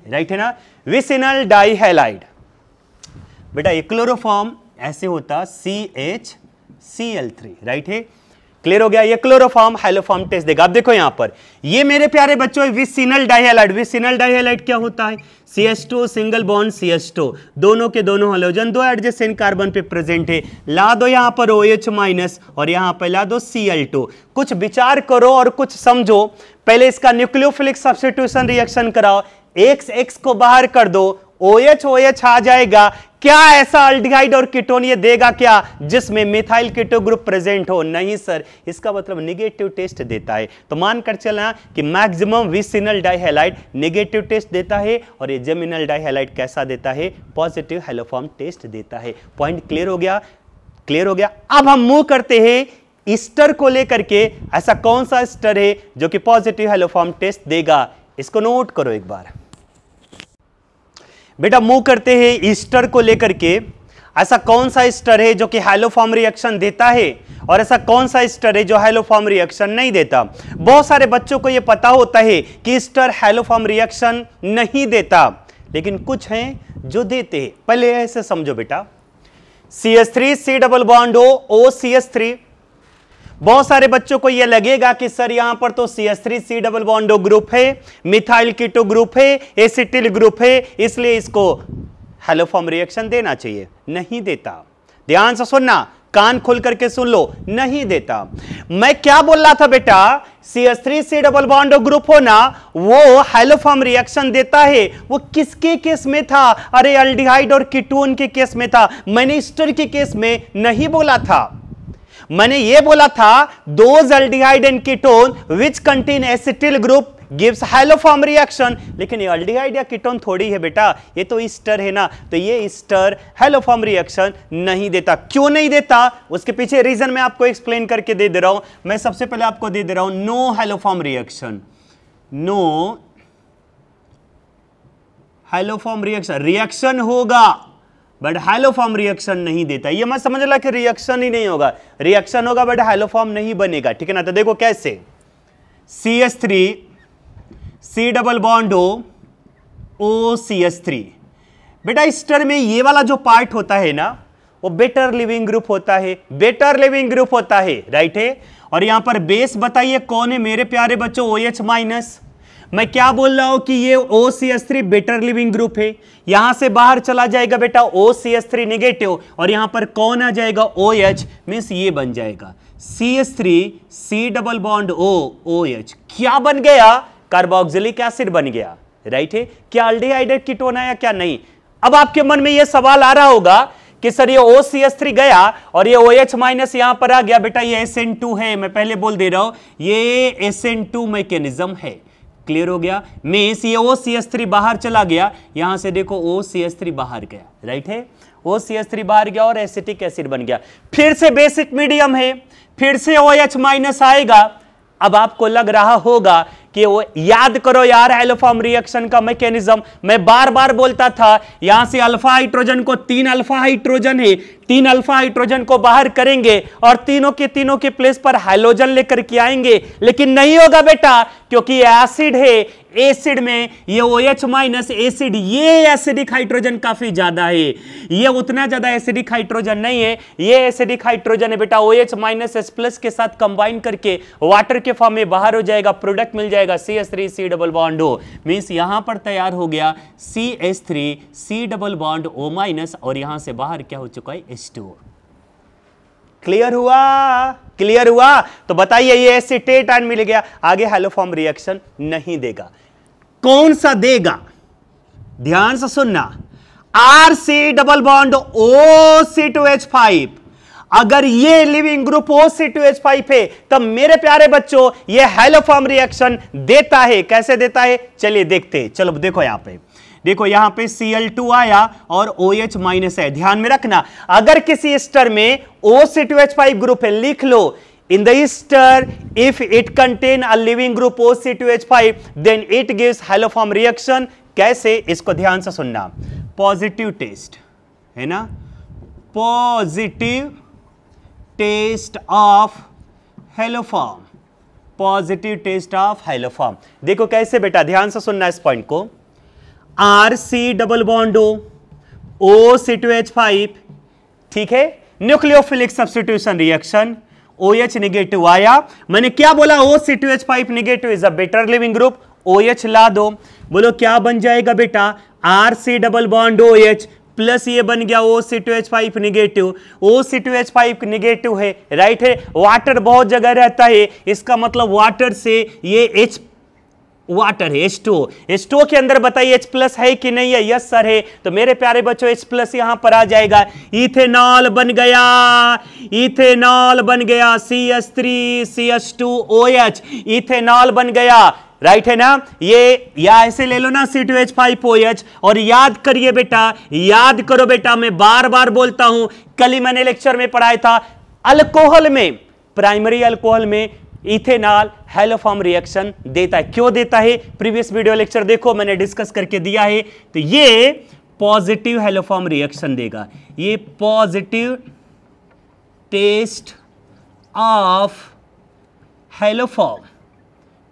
राइट है ना, विसिनल डाइहैलाइड। बेटा ये क्लोरोफॉर्म ऐसे होता CHCl3, राइट है, क्लियर हो गया। ये क्लोरोफॉर्म हेलोफॉर्म टेस्ट देगा। अब देखो यहां पर ये मेरे प्यारे बच्चों विसिनल डाइहैलाइड, विसिनल डाइहैलाइड क्या होता है, CH2 सिंगल बॉन्ड CH2, दोनों के दोनों हाइड्रोजन 2 एडजेसेंट कार्बन पे प्रेजेंट है। ला दो यहां पर OH माइनस और यहां पर ला दो Cl2। कुछ विचार करो और कुछ समझो। पहले इसका न्यूक्लियोफिलिक सब्स्टिट्यूशन रिएक्शन कराओ, X को बाहर कर दो, OH आ जाएगा। क्या ऐसा अल्डिहाइड और कीटोन ये देगा क्या जिसमें मिथाइल कीटो ग्रुप प्रेजेंट हो, नहीं सर। इसका मतलब नेगेटिव टेस्ट देता है। तो मानकर चलना कि मैक्सिमम विसिनल डाइहैलाइड नेगेटिव टेस्ट देता है और ये जेमिनल डाइहैलाइड कैसा देता है, पॉजिटिव हेलोफॉर्म टेस्ट देता है। पॉइंट क्लियर हो गया, क्लियर हो गया। अब हम मूव करते हैं ईस्टर को लेकर के ऐसा कौन सा ईस्टर है जो कि पॉजिटिव हेलोफॉर्म टेस्ट देगा? इसको नोट करो एक बार बेटा। मूव करते हैं ईस्टर को लेकर के। ऐसा कौन सा ईस्टर है जो कि हेलोफॉर्म रिएक्शन देता है और ऐसा कौन सा ईस्टर है जो हेलोफॉर्म रिएक्शन नहीं देता? बहुत सारे बच्चों को यह पता होता है कि ईस्टर हेलोफॉर्म रिएक्शन नहीं देता, लेकिन कुछ हैं जो देते हैं। पहले ऐसे समझो बेटा, CH3 C double bond O CH3। बहुत सारे बच्चों को यह लगेगा कि सर यहां पर तो CH3 C double bond O group है, मिथाइल कीटो ग्रुप है, एसिटिल ग्रुप है, इसलिए इसको हेलोफॉर्म रिएक्शन देना चाहिए। नहीं देता। ध्यान से सुनना, कान खोल करके सुन लो, नहीं देता। मैं क्या बोल रहा था बेटा? CH3 C double bond group हो ना, वो हेलोफॉर्म रिएक्शन देता है। वो किसके केस में था? अरे एल्डिहाइड और कीटोन के केस में था। मैंने ईस्टर के केस में नहीं बोला था। मैंने ये बोला था those aldehyde and ketone which contain acetyl group gives haloform reaction. लेकिन ये एल्डिहाइड या कीटोन थोड़ी है बेटा, ये तो ईस्टर है ना, तो ये ईस्टर हेलोफॉर्म रिएक्शन नहीं देता। क्यों नहीं देता? उसके पीछे रीजन मैं आपको एक्सप्लेन करके दे रहा हूं। मैं सबसे पहले आपको दे रहा हूं no haloform reaction. No haloform reaction, reaction होगा बट हेलोफॉर्म रिएक्शन नहीं देता। ये मत समझ ला कि रिएक्शन ही नहीं होगा, रिएक्शन होगा बट हेलोफॉर्म नहीं बनेगा। ठीक है ना? तो देखो कैसे, CH3 C double bond O CH3। बेटा ईस्टर में ये वाला जो पार्ट होता है ना, वो बेटर लिविंग ग्रुप होता है, बेटर लिविंग ग्रुप होता है, राइट है। और यहां पर बेस बताइए कौन है मेरे प्यारे बच्चों? OH minus. मैं क्या बोल रहा हूं कि ये OCH3 बेटर लिविंग ग्रुप है। यहां से बाहर चला जाएगा बेटा OCH3 नेगेटिव, और यहां पर कौन आ जाएगा? OH, मींस ये बन जाएगा CH3 C double bond O OH। क्या बन गया? कार्बोक्सिलिक एसिड बन गया, राइट है। क्या एल्डिहाइड कीटोन आया क्या? नहीं। अब आपके मन में यह सवाल आ रहा होगा कि सर ये OCH3 गया और ये OH माइनस यहां पर आ गया। बेटा ये SN2 है, मैं पहले बोल दे रहा हूं, ये SN2 मैकेनिज्म है। क्लियर हो गया? मींस ये OCH3 बाहर चला गया, यहां से देखो OCH3 बाहर गया, राइट है। OCH3 बाहर गया और एसिटिक एसिड बन गया। फिर से बेसिक मीडियम है, फिर से OH माइनस आएगा। अब आपको लग रहा होगा कि वो याद करो यार हेलोफॉर्म रिएक्शन का मैकेनिज्म। मैं बार बार बोलता था यहां से अल्फा हाइड्रोजन को, 3 अल्फा हाइड्रोजन है, 3 अल्फा हाइड्रोजन को बाहर करेंगे और तीनों के प्लेस पर हाइड्रोजन लेकर के आएंगे। लेकिन नहीं होगा बेटा, क्योंकि एसिड है, एसिड में ये OH माइनस एसिड, ये एसिडिक हाइड्रोजन काफी ज्यादा है, ये उतना ज्यादा एसिडिक हाइड्रोजन नहीं है। ये एसिडिक हाइड्रोजन है बेटा, OH माइनस H प्लस के साथ कंबाइन करके वाटर के फॉर्म में बाहर हो जाएगा, प्रोडक्ट मिल जाएगा CH3 C double bond O। Means यहां पर तैयार हो गया CH3 C double bond O minus, और यहां से बाहर क्या हो चुका है? H2O। क्लियर हुआ? क्लियर हुआ? तो बताइए ये एसीटेट आयन मिल गया, आगे हेलोफॉर्म रिएक्शन नहीं देगा। कौन सा देगा? ध्यान से सुनना, RC डबल बॉन्ड OC2H5। अगर ये लिविंग ग्रुप OC2H5 है तब मेरे प्यारे बच्चों ये हेलोफॉर्म रिएक्शन देता है। कैसे देता है? चलिए देखते हैं। चलो देखो यहां पे, देखो यहां पे Cl2 आया और OH माइनस है। ध्यान में रखना, अगर किसी ईस्टर में OC2H5 ग्रुप है, लिख लो in the ester if it contain a living group OC2H5 then it gives haloform reaction. कैसे? इसको ध्यान से सुनना। पॉजिटिव टेस्ट है ना, positive test of haloform, positive test of haloform. देखो कैसे बेटा, ध्यान से सुनना इस पॉइंट को। RC डबल बॉन्ड OC2H5, ठीक है, nucleophilic substitution reaction, OH negative आया। मैंने क्या बोला? OC2H5 negative is a better leaving group, OH ला दो। बोलो क्या बन जाएगा बेटा? RC double bond OH plus ये बन गया OC2H5 नेगेटिव। OC2H5 नेगेटिव है, राइट है। वाटर बहुत जगह रहता है, इसका मतलब वाटर से ये H वाटर है, H2O। H2O के अंदर बताइए H प्लस है कि नहीं है? यस सर है। तो मेरे प्यारे बच्चों H प्लस यहां पर आ जाएगा, इथेनॉल बन गया, इथेनॉल बन गया, CH3CH2OH, इथेनॉल बन गया, राइट है ना। ये या ऐसे ले लो ना C2H5OH। और याद करिए बेटा, याद करो बेटा, मैं बार बार बोलता हूं, कल ही मैंने लेक्चर में पढ़ाया था, अल्कोहल में प्राइमरी अल्कोहल में इथेनॉल हैलोफॉर्म रिएक्शन देता है। क्यों देता है? प्रीवियस वीडियो लेक्चर देखो, मैंने डिस्कस करके दिया है। तो ये पॉजिटिव हैलोफॉर्म रिएक्शन देगा, ये positive test of haloform,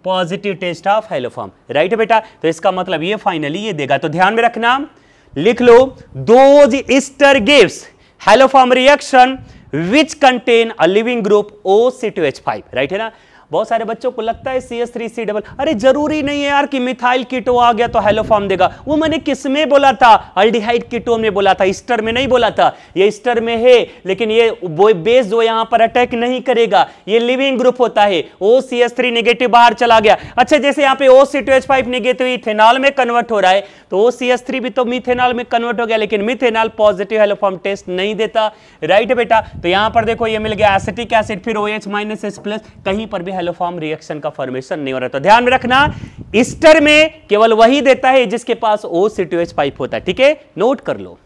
positive test of haloform, right है बेटा। तो इसका मतलब ये फाइनली ये देगा। तो ध्यान में रखना, लिख लो, those ester gives haloform reaction which contain a living group OC2H5, right है ना। बहुत सारे बच्चों को लगता है CH3C डबल, अरे जरूरी नहीं है यार कि मिथाइल कीटो आ गया तो हैलोफॉर्म देगा। वो मैंने किसमें बोला था? अल्डिहाइड कीटोन में बोला था, ईस्टर में नहीं बोला था। ये ईस्टर में है, लेकिन ये बेस जो यहां पर अटैक नहीं करेगा, ये लिविंग ग्रुप होता है। OCH3 नेगेटिव बाहर चला गया। अच्छा, जैसे यहाँ पे OC2H5 नेगेटिव इथेनॉल में कन्वर्ट हो रहा है, तो OCH3 भी तो मिथेनॉल में कन्वर्ट हो गया, लेकिन मिथेनॉल पॉजिटिव हैलोफॉर्म टेस्ट नहीं देता, राइट है बेटा। तो यहां पर देखो ये मिल गया एसिटिक एसिड, फिर OH-, कहीं पर भी हैलोफॉर्म रिएक्शन का फॉर्मेशन नहीं हो रहा। तो ध्यान में रखना, ईस्टर में केवल वही देता है जिसके पास OC2H5 होता है, ठीक है, नोट कर लो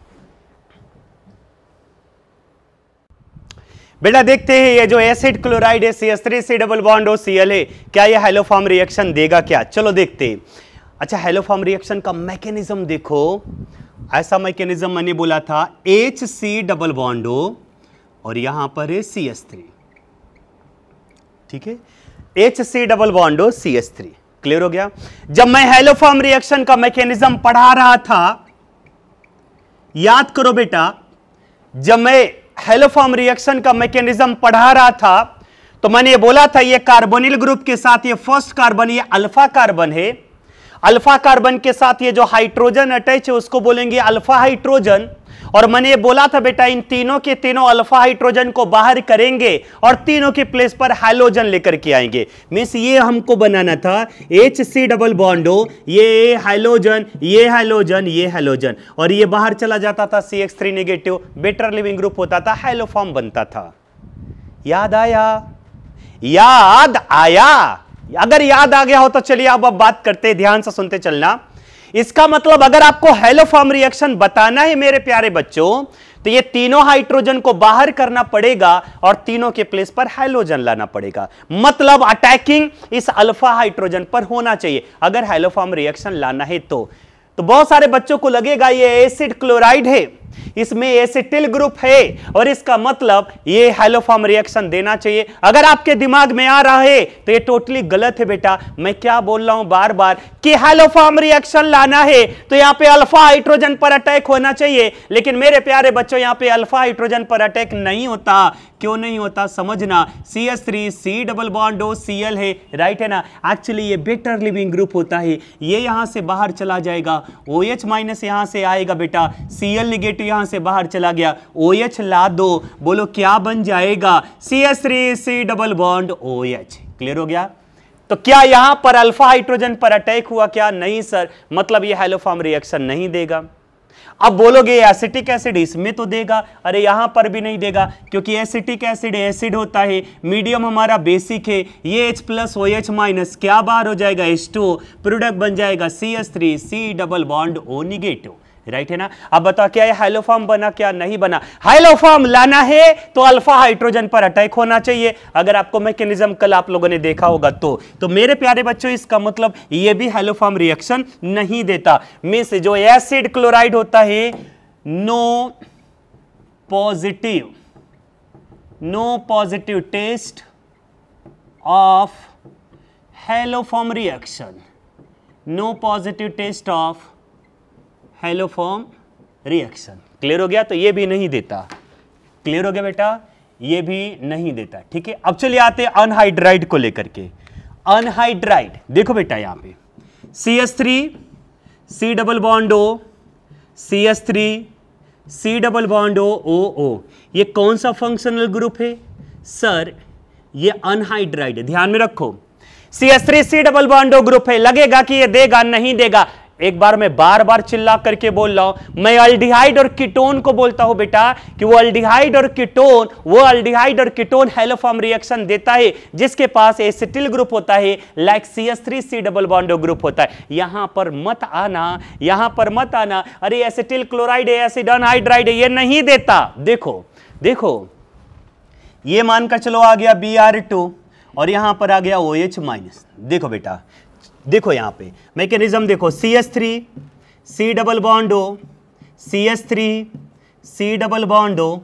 बेटा। देखते हैं ये जो एसिड क्लोराइड है CH3C डबल बॉन्ड OCl है, क्या ये हैलोफॉर्म रिएक्शन देगा क्या? चलो देखते हैं। अच्छा, हैलोफॉर्म रिएक्शन का मैकेनिज्म देखो, ऐसा मैकेनिज्म मैंने बोला था, HC डबल बॉन्ड O और यहां पर है CH3, ठीक है, HC double bond O CH3, clear हो गया। जब मैं हैलोफॉर्म रिएक्शन का मैकेनिज्म पढ़ा रहा था, याद करो बेटा, जब मैं हैलोफॉर्म रिएक्शन का मैकेनिज्म पढ़ा रहा था तो मैंने ये बोला था, ये कार्बोनिल ग्रुप के साथ ये फर्स्ट कार्बन, ये अल्फा कार्बन है, अल्फा कार्बन के साथ ये जो हाइड्रोजन अटैच है उसको बोलेंगे अल्फा हाइड्रोजन। और मैंने ये बोला था बेटा, इन तीनों के तीनों अल्फा हाइड्रोजन को बाहर करेंगे और तीनों के प्लेस पर हैलोजन लेकर के आएंगे। मींस ये हमको बनाना था HC डबल बॉन्ड O, ये हैलोजन, ये हैलोजन, ये हैलोजन, और ये बाहर चला जाता था CH3 negative, better leaving group होता था, हैलोफॉर्म बनता था। याद आया? याद आया? अगर याद आ गया हो तो चलिए अब बात करते हैं, ध्यान से सुनते चलना। इसका मतलब अगर आपको हैलोफॉर्म रिएक्शन बताना है मेरे प्यारे बच्चों, तो ये तीनों हाइड्रोजन को बाहर करना पड़ेगा और तीनों के प्लेस पर हैलोजन लाना पड़ेगा। मतलब अटैकिंग इस अल्फा हाइड्रोजन पर होना चाहिए अगर हैलोफॉर्म रिएक्शन लाना है तो बहुत सारे बच्चों को लगेगा ये एसिड क्लोराइड है, इसमें एसिटिल ग्रुप है और इसका मतलब ये हैलोफॉर्म रिएक्शन देना चाहिए। अगर आपके दिमाग में आ रहा है तो ये टोटली गलत है बेटा। मैं क्या बोल रहा हूं बार बार कि हैलोफॉर्म रिएक्शन लाना है तो यहां पे अल्फा हाइड्रोजन पर अटैक होना चाहिए, लेकिन मेरे प्यारे बच्चों यहां पे अल्फा हाइड्रोजन पर अटैक नहीं होता। क्यों नहीं होता समझना, CH3C double bond O Cl है, राइट है ना। एक्चुअली ये बेटर लिविंग ग्रुप होता है, ये यहां से बाहर चला जाएगा, OH- यहां से आएगा बेटा, Cl नेगेटिव यहां से बाहर चला गया, OH ला दो, बोलो क्या बन जाएगा, CH3C double bond OH, clear हो गया। तो क्या यहां पर अल्फा हाइड्रोजन पर अटैक हुआ क्या? नहीं सर, मतलब ये हैलोफॉर्म रिएक्शन नहीं देगा। अब बोलोगे एसिटिक एसिड इसमें तो देगा, अरे यहां पर भी नहीं देगा क्योंकि एसिटिक एसिड एसिड होता है, मीडियम हमारा बेसिक है, ये H+ OH- क्या बाहर हो जाएगा H2, प्रोडक्ट बन जाएगा CH3C double bond O negative, right है ना। अब बताओ क्या ये हैलोफॉर्म बना क्या? नहीं बना। हैलोफॉर्म लाना है तो अल्फा हाइड्रोजन पर अटैक होना चाहिए, अगर आपको मैकेनिज्म कल आप लोगों ने देखा होगा तो मेरे प्यारे बच्चों इसका मतलब ये भी हैलोफॉर्म रिएक्शन नहीं देता। मींस जो एसिड क्लोराइड होता है, no positive test of haloform reaction, no positive test of haloform reaction, clear हो गया। तो ये भी नहीं देता, क्लियर हो गया बेटा, ये भी नहीं देता, ठीक है। अब चलिए आते हैं अनहाइड्राइड को लेकर के। अनहाइड्राइड देखो बेटा, यहां पे CH3C double bond O, CH3C double bond O, ये कौन सा फंक्शनल ग्रुप है सर? ये अनहाइड्राइड है, ध्यान में रखो। CH3C double bond O group है, लगेगा कि ये देगा, नहीं देगा। एक बार मैं बार बार चिल्ला करके बोल रहा हूं, मैं अल्डिहाइड और कीटोन को बोलता हूं बेटा कि वो अल्डिहाइड और कीटोन हैलोफॉर्म रिएक्शन देता है जिसके पास एसिटिल ग्रुप होता है, like CH3C double bond O group होता है। यहां पर मत आना, अरे एसिटिल क्लोराइड है, एसिड अनहाइड्राइड है, ये नहीं देता। देखो ये मानकर चलो आ गया Br2 और यहां पर आ गया OH माइनस। देखो बेटा, देखो यहां पे मैकेनिज्म देखो, CH3 C double bond O, CH3 C double bond O,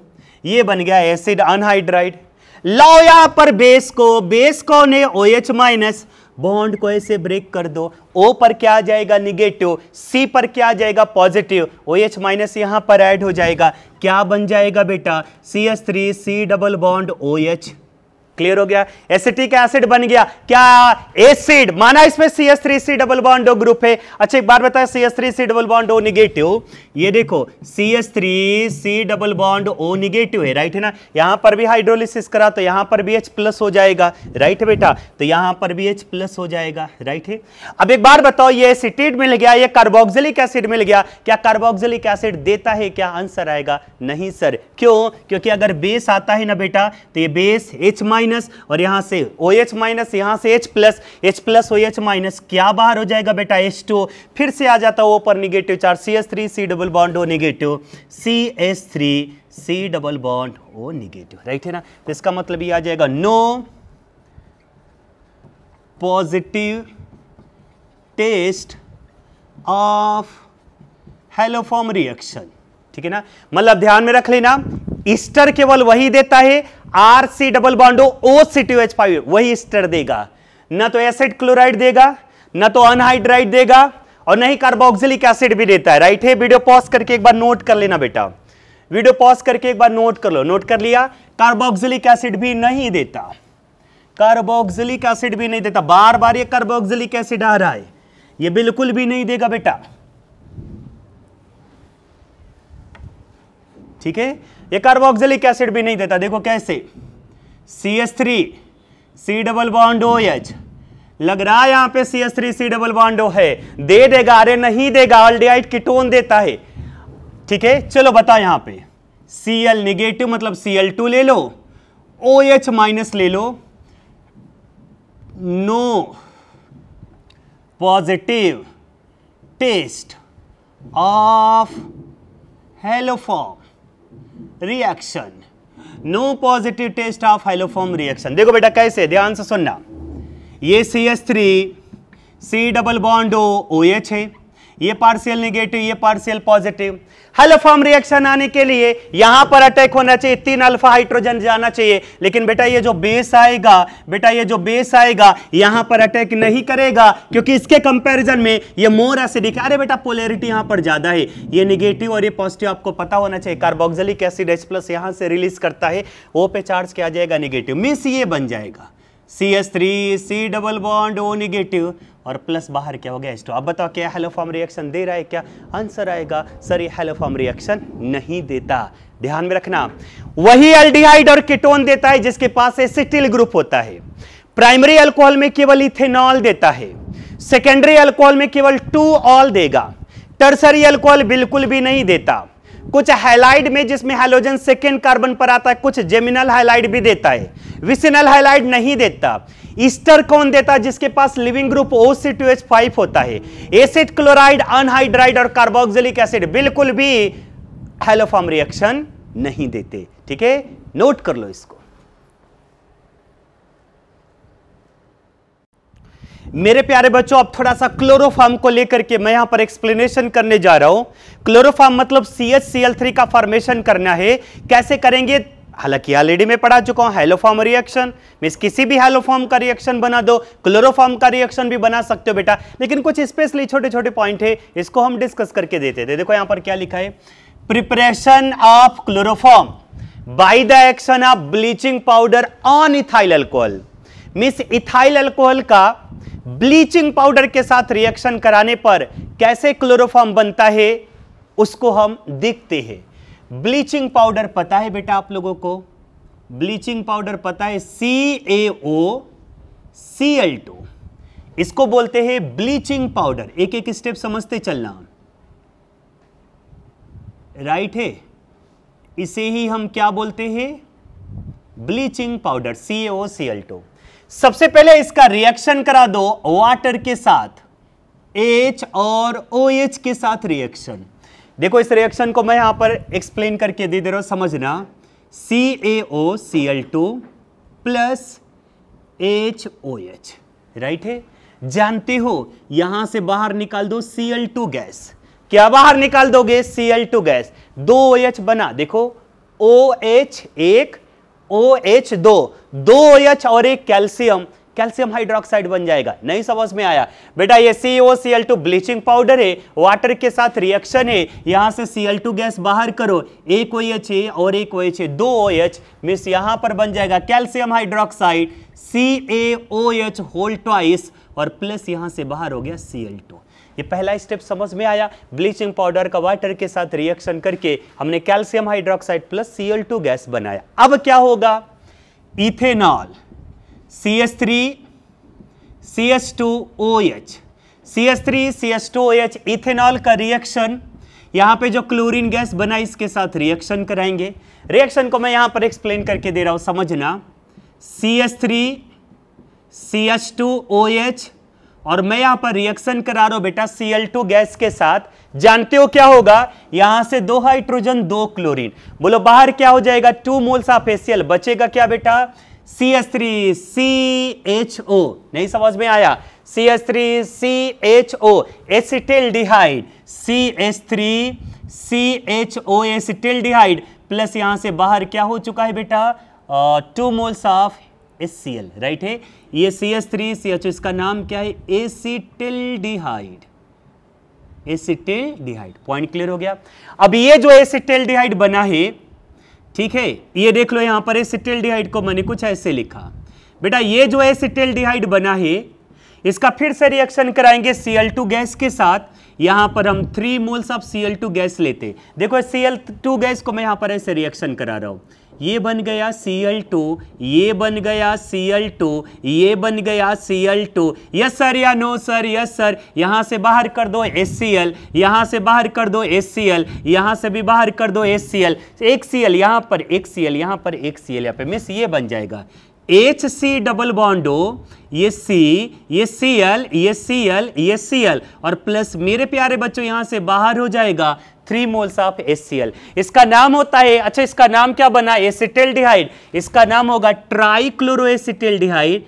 ये बन गया एसिड अनहाइड्राइड। लाओ यहां पर बेस को ने OH माइनस, बॉन्ड को ऐसे ब्रेक कर दो, O पर क्या आ जाएगा निगेटिव, C पर क्या आ जाएगा पॉजिटिव, OH माइनस यहां पर ऐड हो जाएगा, क्या बन जाएगा बेटा CH3 C double bond OH। Clear हो गया, एसिटिक एसिड बन गया, क्या एसिड माना, इसमें CH3C double bond O group है। अच्छा एक बार बताया, CH3C double bond O negative, ये देखो CH3C double bond O negative है, राइट है ना। यहां पर भी हाइड्रोलिसिस करा तो यहां पर भी H प्लस हो जाएगा, राइट है बेटा, तो यहां पर भी H प्लस हो जाएगा, राइट है। अब एक बार बताओ, ये एसिटेट मिल गया, ये कार्बोक्सिलिक एसिड मिल गया, क्या कार्बोक्सिलिक एसिड देता है क्या? आंसर आएगा नहीं सर। क्यों? क्योंकि अगर बेस आता है ना बेटा, तो ये बेस H माइनस और यहां से OH माइनस, यहां से H प्लस OH माइनस, क्या बाहर हो जाएगा बेटा H2, फिर से आ जाता O पर negative charge, CH3C double bond O negative, CH3C double bond O negative, right है ना। तो इसका मतलब ये आ जाएगा no positive test of haloform reaction, ठीक है ना। मतलब ध्यान में रख लेना, ईस्टर केवल वही देता है, RC डबल बॉन्ड OC2H5 वही ईस्टर देगा, ना तो एसिड क्लोराइड देगा, ना तो अनहाइड्राइड देगा, और नहीं कार्बोक्सिलिक एसिड भी देता है, राइट है। वीडियो पॉज करके एक बार नोट कर लेना बेटा, वीडियो पॉज करके एक बार नोट कर लो। नोट कर लिया, कार्बोक्सिलिक एसिड भी नहीं देता, कार्बोक्सिलिक एसिड भी नहीं देता, बार बार ये कार्बोक्सिलिक एसिड आ रहा है, ये बिल्कुल भी नहीं देगा बेटा, ठीक है। ये कार्बोक्सिलिक एसिड भी नहीं देता, देखो कैसे, CH3C डबल बॉन्ड OH, लग रहा है यहां पे CH3C डबल बॉन्ड O है, दे देगा, अरे नहीं देगा, ऑल्डिहाइड कीटोन देता है, ठीक है। चलो बता, यहां पे Cl निगेटिव मतलब Cl2 ले लो, OH माइनस ले लो, no positive test of haloform reaction, no positive test of haloform reaction. देखो बेटा कैसे, ध्यान से सुनना, ये CH3C डबल बॉन्ड OH है, ये पार्शियल नेगेटिव, ये पार्शियल पॉजिटिव। हैलोफॉर्म रिएक्शन आने के लिए यहां पर अटैक होना चाहिए, 3 अल्फा हाइड्रोजन जाना चाहिए, लेकिन बेटा ये जो बेस आएगा, बेटा ये जो बेस आएगा यहां पर अटैक नहीं करेगा, क्योंकि इसके कंपैरिजन में ये मोर एसिडिक। अरे बेटा पोलैरिटी यहां पर ज्यादा है, ये नेगेटिव और ये पॉजिटिव आपको पता होना चाहिए। कार्बोक्सिलिक एसिड H प्लस यहां से रिलीज करता है, O पे चार्ज क्या आ जाएगा निगेटिव, मींस ये बन जाएगा CH3C double bond O negative और प्लस बाहर क्या हो गया H2। अब बताओ क्या हैलोफॉर्म रिएक्शन दे रहा है क्या? आंसर आएगा सर ये हैलोफॉर्म रिएक्शन नहीं देता। ध्यान में रखना, वही एल्डिहाइड और कीटोन देता है जिसके पास एसिटिल ग्रुप होता है। प्राइमरी अल्कोहल में केवल इथेनॉल देता है, सेकेंडरी अल्कोहल में केवल 2-ऑल देगा, टर्सरी अल्कोहल बिल्कुल भी नहीं देता। कुछ हैलाइड में जिसमें हैलोजन सेकेंड कार्बन पर आता है, कुछ जेमिनल हैलाइड भी देता है, विसिनल हैलाइड नहीं देता। ईस्टर कौन देता है? जिसके पास लिविंग ग्रुप OC2H5 होता है। एसिड, क्लोराइड, अनहाइड्राइड और कार्बोक्सिलिक एसिड बिल्कुल भी हैलोफॉर्म रिएक्शन नहीं देते। ठीक है, नोट कर लो इसको। मेरे प्यारे बच्चों, अब थोड़ा सा क्लोरोफॉर्म को लेकर के मैं यहां पर एक्सप्लेनेशन करने जा रहा हूं। क्लोरोफॉर्म मतलब CH-Cl3 का फॉर्मेशन करना है। कैसे करेंगे? हालांकि ऑलरेडी मैं पढ़ा चुका हूं, हैलोफॉर्म रिएक्शन मींस किसी भी हैलोफॉर्म का रिएक्शन बना दो, क्लोरोफॉर्म का रिएक्शन भी बना सकते हो बेटा, लेकिन कुछ स्पेशली छोटे छोटे पॉइंट है, इसको हम डिस्कस करके देते थे। देखो यहां पर क्या लिखा है, preparation of chloroform by the action of bleaching powder on ethyl alcohol. Means ethyl alcohol का ब्लीचिंग पाउडर के साथ रिएक्शन कराने पर कैसे क्लोरोफॉर्म बनता है उसको हम देखते हैं। ब्लीचिंग पाउडर पता है बेटा आप लोगों को? ब्लीचिंग पाउडर पता है, CaOCl2, इसको बोलते हैं ब्लीचिंग पाउडर। एक एक स्टेप समझते चलना, राइट है। इसे ही हम क्या बोलते हैं? Bleaching powder, CaOCl2। सबसे पहले इसका रिएक्शन करा दो वाटर के साथ, H और OH के साथ रिएक्शन। देखो इस रिएक्शन को मैं यहां पर एक्सप्लेन करके दे रहा हूं, समझना। CaOCl2 प्लस HOH, राइट है। जानते हो यहां से बाहर निकाल दो Cl2 गैस। क्या बाहर निकाल दोगे? Cl2 gas. 2 OH बना, देखो OH एक, OH दो OH और एक कैल्शियम, कैल्शियम हाइड्रोक्साइड बन जाएगा। नहीं समझ में आया बेटा? ये CaOCl2 ब्लीचिंग पाउडर है, वाटर के साथ रिएक्शन है, यहां से Cl2 गैस बाहर करो, एक OH है और एक OH है, 2 OH मींस यहां पर बन जाएगा calcium hydroxide CaOH whole twice और प्लस यहां से बाहर हो गया Cl2। ये पहला स्टेप समझ में आया। ब्लीचिंग पाउडर का वाटर के साथ रिएक्शन करके हमने calcium hydroxide plus Cl2 gas बनाया। अब क्या होगा? Ethanol CH3 CH2OH, CH3 CH2OH ethanol का रिएक्शन, यहां पे जो क्लोरीन गैस बना इसके साथ रिएक्शन कराएंगे। रिएक्शन को मैं यहां पर एक्सप्लेन करके दे रहा हूं, समझना। CH3 CH2OH और मैं यहां पर रिएक्शन करा रहा हूं बेटा Cl2 गैस के साथ। जानते हो क्या होगा? यहां से 2 हाइड्रोजन 2 क्लोरीन, बोलो बाहर क्या हो जाएगा? 2 मोल्स ऑफ HCl, बचेगा क्या बेटा? CH3 CHO। नहीं समझ में आया? CH3 CHO acetaldehyde, CH3 CHO acetaldehyde plus यहां से बाहर क्या हो चुका है बेटा? 2 मोल्स ऑफ HCl, राइट है। ये CH3 CHO इसका नाम क्या है? एसिटिल्डिहाइड, एसिटिल्डिहाइड। पॉइंट क्लियर हो गया? अब ये जो एसिटिल्डिहाइड बना है, ठीक है, ये देख लो यहां पर एसिटिल्डिहाइड को मैंने कुछ ऐसे लिखा बेटा। ये जो एसिटिल्डिहाइड बना है इसका फिर से रिएक्शन कराएंगे Cl2 गैस के साथ। यहां पर हम 3 मोल्स ऑफ Cl2 गैस लेते। देखो Cl2 गैस को मैं यहां पर ऐसे रिएक्शन करा रहा हूं। ये बन गया Cl2, ये बन गया Cl2, ये बन गया Cl2। यस सर या नो सर? Yes sir. यहां से बाहर कर दो HCl, यहां से बाहर कर दो HCl, यहां से भी बाहर कर दो HCl, एक Cl यहां पर, एक Cl यहां पर, एक Cl यहां पे, मिस ये बन जाएगा HC डबल बॉन्ड O, ये C, ये Cl, ये Cl, ये Cl और प्लस मेरे प्यारे बच्चों यहां से बाहर हो जाएगा 3 मोल्स ऑफ HCl। इसका नाम होता है, अच्छा इसका नाम क्या बना? एसिटिल्डिहाइड। इसका नाम होगा ट्राइक्लोरो एसिटिल्डिहाइड,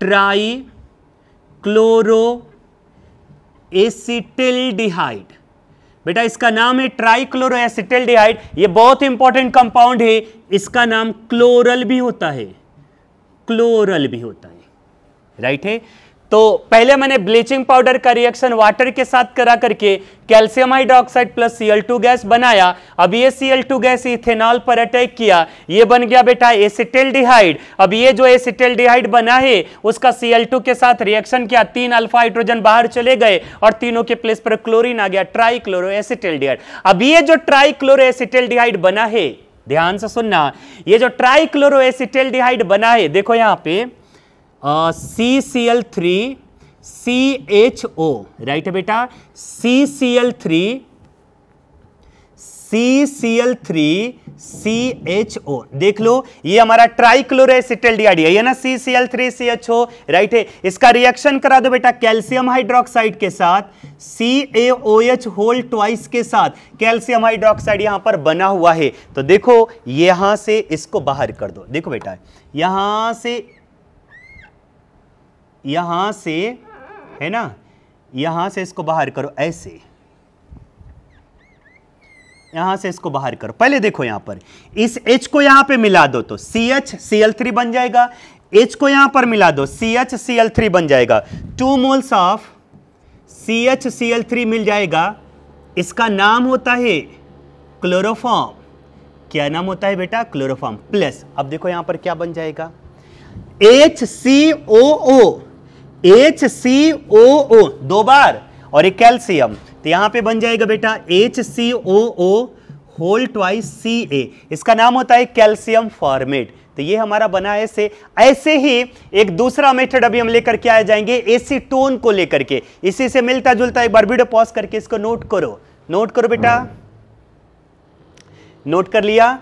ट्राइक्लोरो एसिटिल्डिहाइड। बेटा इसका नाम है ट्राइक्लोरो एसिटिल्डिहाइड। ये बहुत इंपॉर्टेंट कंपाउंड है। इसका नाम क्लोरल भी होता है, क्लोरल भी होता है, राइट है। तो पहले मैंने ब्लीचिंग पाउडर का रिएक्शन वाटर के साथ करा करके calcium hydroxide plus Cl2 gas बनाया। अब ये Cl2 गैस इथेनॉल पर अटैक किया, ये बन गया बेटा एसिटिल्डिहाइड। अब ये जो एसिटिल्डिहाइड बना है उसका Cl2 के साथ रिएक्शन किया, 3 अल्फा हाइड्रोजन बाहर चले गए और तीनों के प्लेस पर क्लोरीन आ गया, ट्राइक्लोरो एसिटिल्डिहाइड। अब ये जो ट्राइक्लोरो एसिटिल्डिहाइड बना है, ध्यान से सुनना, ये जो ट्राइक्लोरो एसिटिल्डिहाइड बना है, देखो यहां पे CCl3 CHO, राइट है बेटा, CCl3 CCl3CHO। देख लो ये हमारा ट्राइक्लोरो एसिटिल्डिहाइड है ना, CCl3CHO, राइट है। इसका रिएक्शन करा दो बेटा कैल्शियम हाइड्रोक्साइड के साथ, CaOH होल ट्वाइस के साथ कैल्शियम हाइड्रोक्साइड यहां पर बना हुआ है। तो देखो यहां से इसको बाहर कर दो। देखो बेटा यहां से है ना, यहां से इसको बाहर करो, ऐसे यहां से इसको बाहर करो। पहले देखो यहां पर इस H को यहां पे मिला दो तो CHCl3 बन जाएगा। H को यहां पर मिला दो CHCl3 बन जाएगा। 2 मोल्स ऑफ CHCl3 मिल जाएगा। इसका नाम होता है क्लोरोफॉर्म। क्या नाम होता है बेटा? क्लोरोफॉर्म। प्लस अब देखो यहां पर क्या बन जाएगा? HCOO, HCOO 2 बार और एक कैल्शियम, तो यहां पे बन जाएगा बेटा HCOO होल ट्वाइस Ca। इसका नाम होता है कैल्शियम फॉर्मेट। तो ये हमारा बना ऐसे। ऐसे ही एक दूसरा मेथड अभी हम लेकर के आ जाएंगे एसीटोन को लेकर के, इसी से मिलता जुलता। एक बार वीडियो पॉज करके इसको नोट करो, नोट करो बेटा, नोट कर लिया।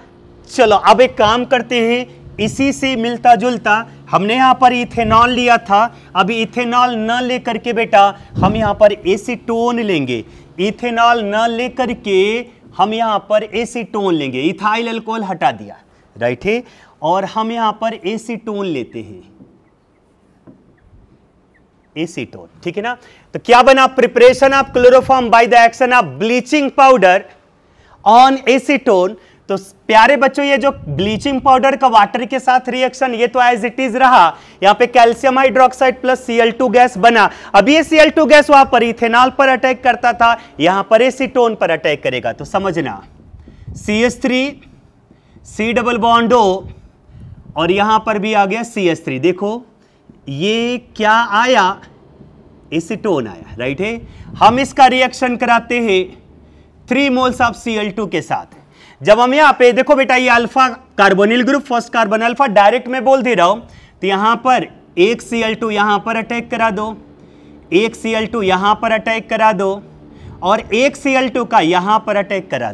चलो अब एक काम करते हैं, इसी से मिलता जुलता हमने यहां पर इथेनॉल लिया था, अभी इथेनॉल न लेकर के बेटा हम यहां पर एसीटोन लेंगे। इथेनॉल न लेकर के हम यहां पर एसीटोन लेंगे। इथाइल अल्कोहल हटा दिया, राइट है। और हम यहां पर एसीटोन लेते हैं, एसीटोन, ठीक है ना। तो क्या बना, preparation of chloroform by the action of bleaching powder on acetone. तो प्यारे बच्चों ये जो ब्लीचिंग पाउडर का वाटर के साथ रिएक्शन, ये तो एज इट इज रहा, यहां पे calcium hydroxide plus Cl2 gas बना। अब ये Cl2 गैस वहां पर इथेनॉल पर अटैक करता था, यहां पर एसीटोन पर अटैक करेगा। तो समझना CH3 C double bond O और यहां पर भी आ गया CH3। देखो ये क्या आया, एसीटोन आया, राइट है। हम इसका रिएक्शन कराते हैं 3 मोल्स ऑफ Cl2 के साथ। जब हम यहां पे देखो बेटा, ये alpha carbonyl group, first carbon alpha, direct में बोल दे रहा हूं, तो यहां पर एक Cl2 यहां पर अटैक करा दो, एक Cl2 यहां पर अटैक करा दो और एक Cl2 का यहां पर अटैक करा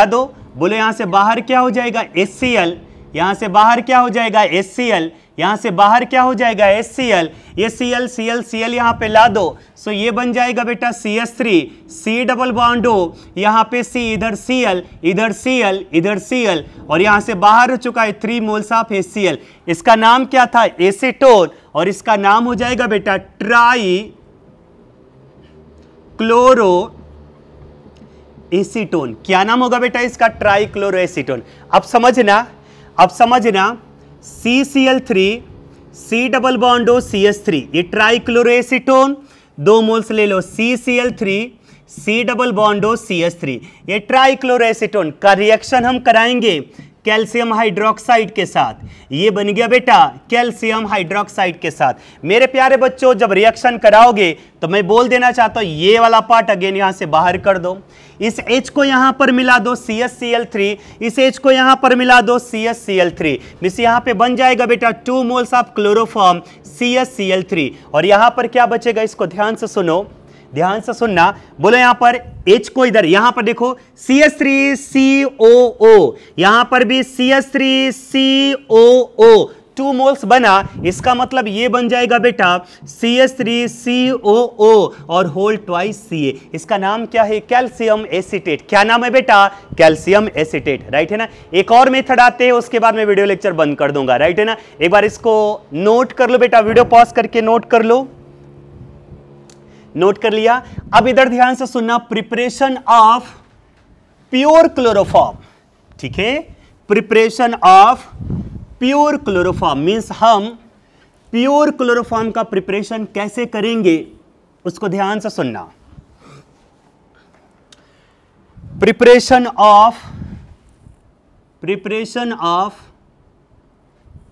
दो। बोलो यहां से बाहर क्या हो जाएगा, HCl, यहां से बाहर क्या हो जाएगा, HCl, यहां से बाहर क्या हो जाएगा, HCl, ये Cl यहां पे ला दो। सो ये बन जाएगा बेटा CH3 C double bond O, यहां पे C, इधर Cl, इधर Cl, इधर Cl, और यहां से बाहर हो चुका है 3 मोल्स ऑफ HCl। इसका नाम क्या था, एसीटोन, और इसका नाम हो जाएगा बेटा ट्राई क्लोरो एसीटोन। क्या नाम होगा बेटा इसका, ट्राई क्लोरो एसीटोन। अब समझना CCl3 C double bond O CH3, ये ट्राई क्लोरो एसीटोन, 2 मोल्स ले लो CCl3 C double bond O CH3, ये ट्राई क्लोरो एसीटोन का रिएक्शन हम कराएंगे कैल्शियम हाइड्रोक्साइड के साथ। ये बन गया बेटा कैल्शियम हाइड्रोक्साइड के साथ। मेरे प्यारे बच्चों जब रिएक्शन कराओगे तो मैं बोल देना चाहता हूं, ये वाला पार्ट अगेन यहां से बाहर कर दो, इस H को यहां पर मिला दो CHCl3, इस H को यहां पर मिला दो CHCl3, मिस यहां पे बन जाएगा बेटा 2 मोल्स ऑफ क्लोरोफॉर्म CHCl3। और यहां पर क्या बचेगा, इसको ध्यान से सुनो, ध्यान से सुनना। बोलो यहां पर H को इधर, यहां पर देखो CH3COO, यहां पर भी CH3COO, 2 मोल्स बना। इसका मतलब ये बन जाएगा बेटा CH3COO और होल ट्वाइस Ca। इसका नाम क्या है, कैल्शियम एसीटेट। क्या नाम है बेटा, कैल्शियम एसीटेट, राइट है ना। एक और मेथड आते हैं, उसके बाद मैं वीडियो लेक्चर बंद कर दूंगा, राइट है ना। एक बार इसको नोट कर लो बेटा, वीडियो पॉज करके नोट कर लो। नोट कर लिया। अब इधर ध्यान से सुनना, प्रिपरेशन ऑफ प्योर क्लोरोफॉर्म, ठीक है, preparation of pure chloroform means हम प्योर क्लोरोफॉर्म का प्रिपरेशन कैसे करेंगे उसको ध्यान से सुनना। Preparation of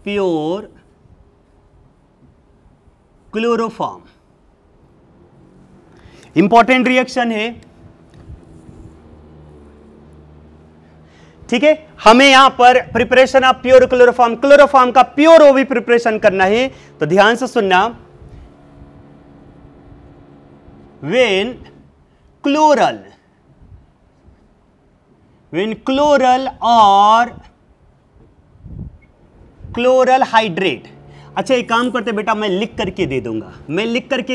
pure chloroform important reaction है, ठीक है। हमें यहां पर प्रिपरेशन ऑफ प्योर क्लोरोफॉर्म का प्योर ओवी प्रिपरेशन करना है, तो ध्यान से सुनना। व्हेन क्लोरल और क्लोरल हाइड्रेट। अच्छा एक काम करते बेटा, मैं लिख करके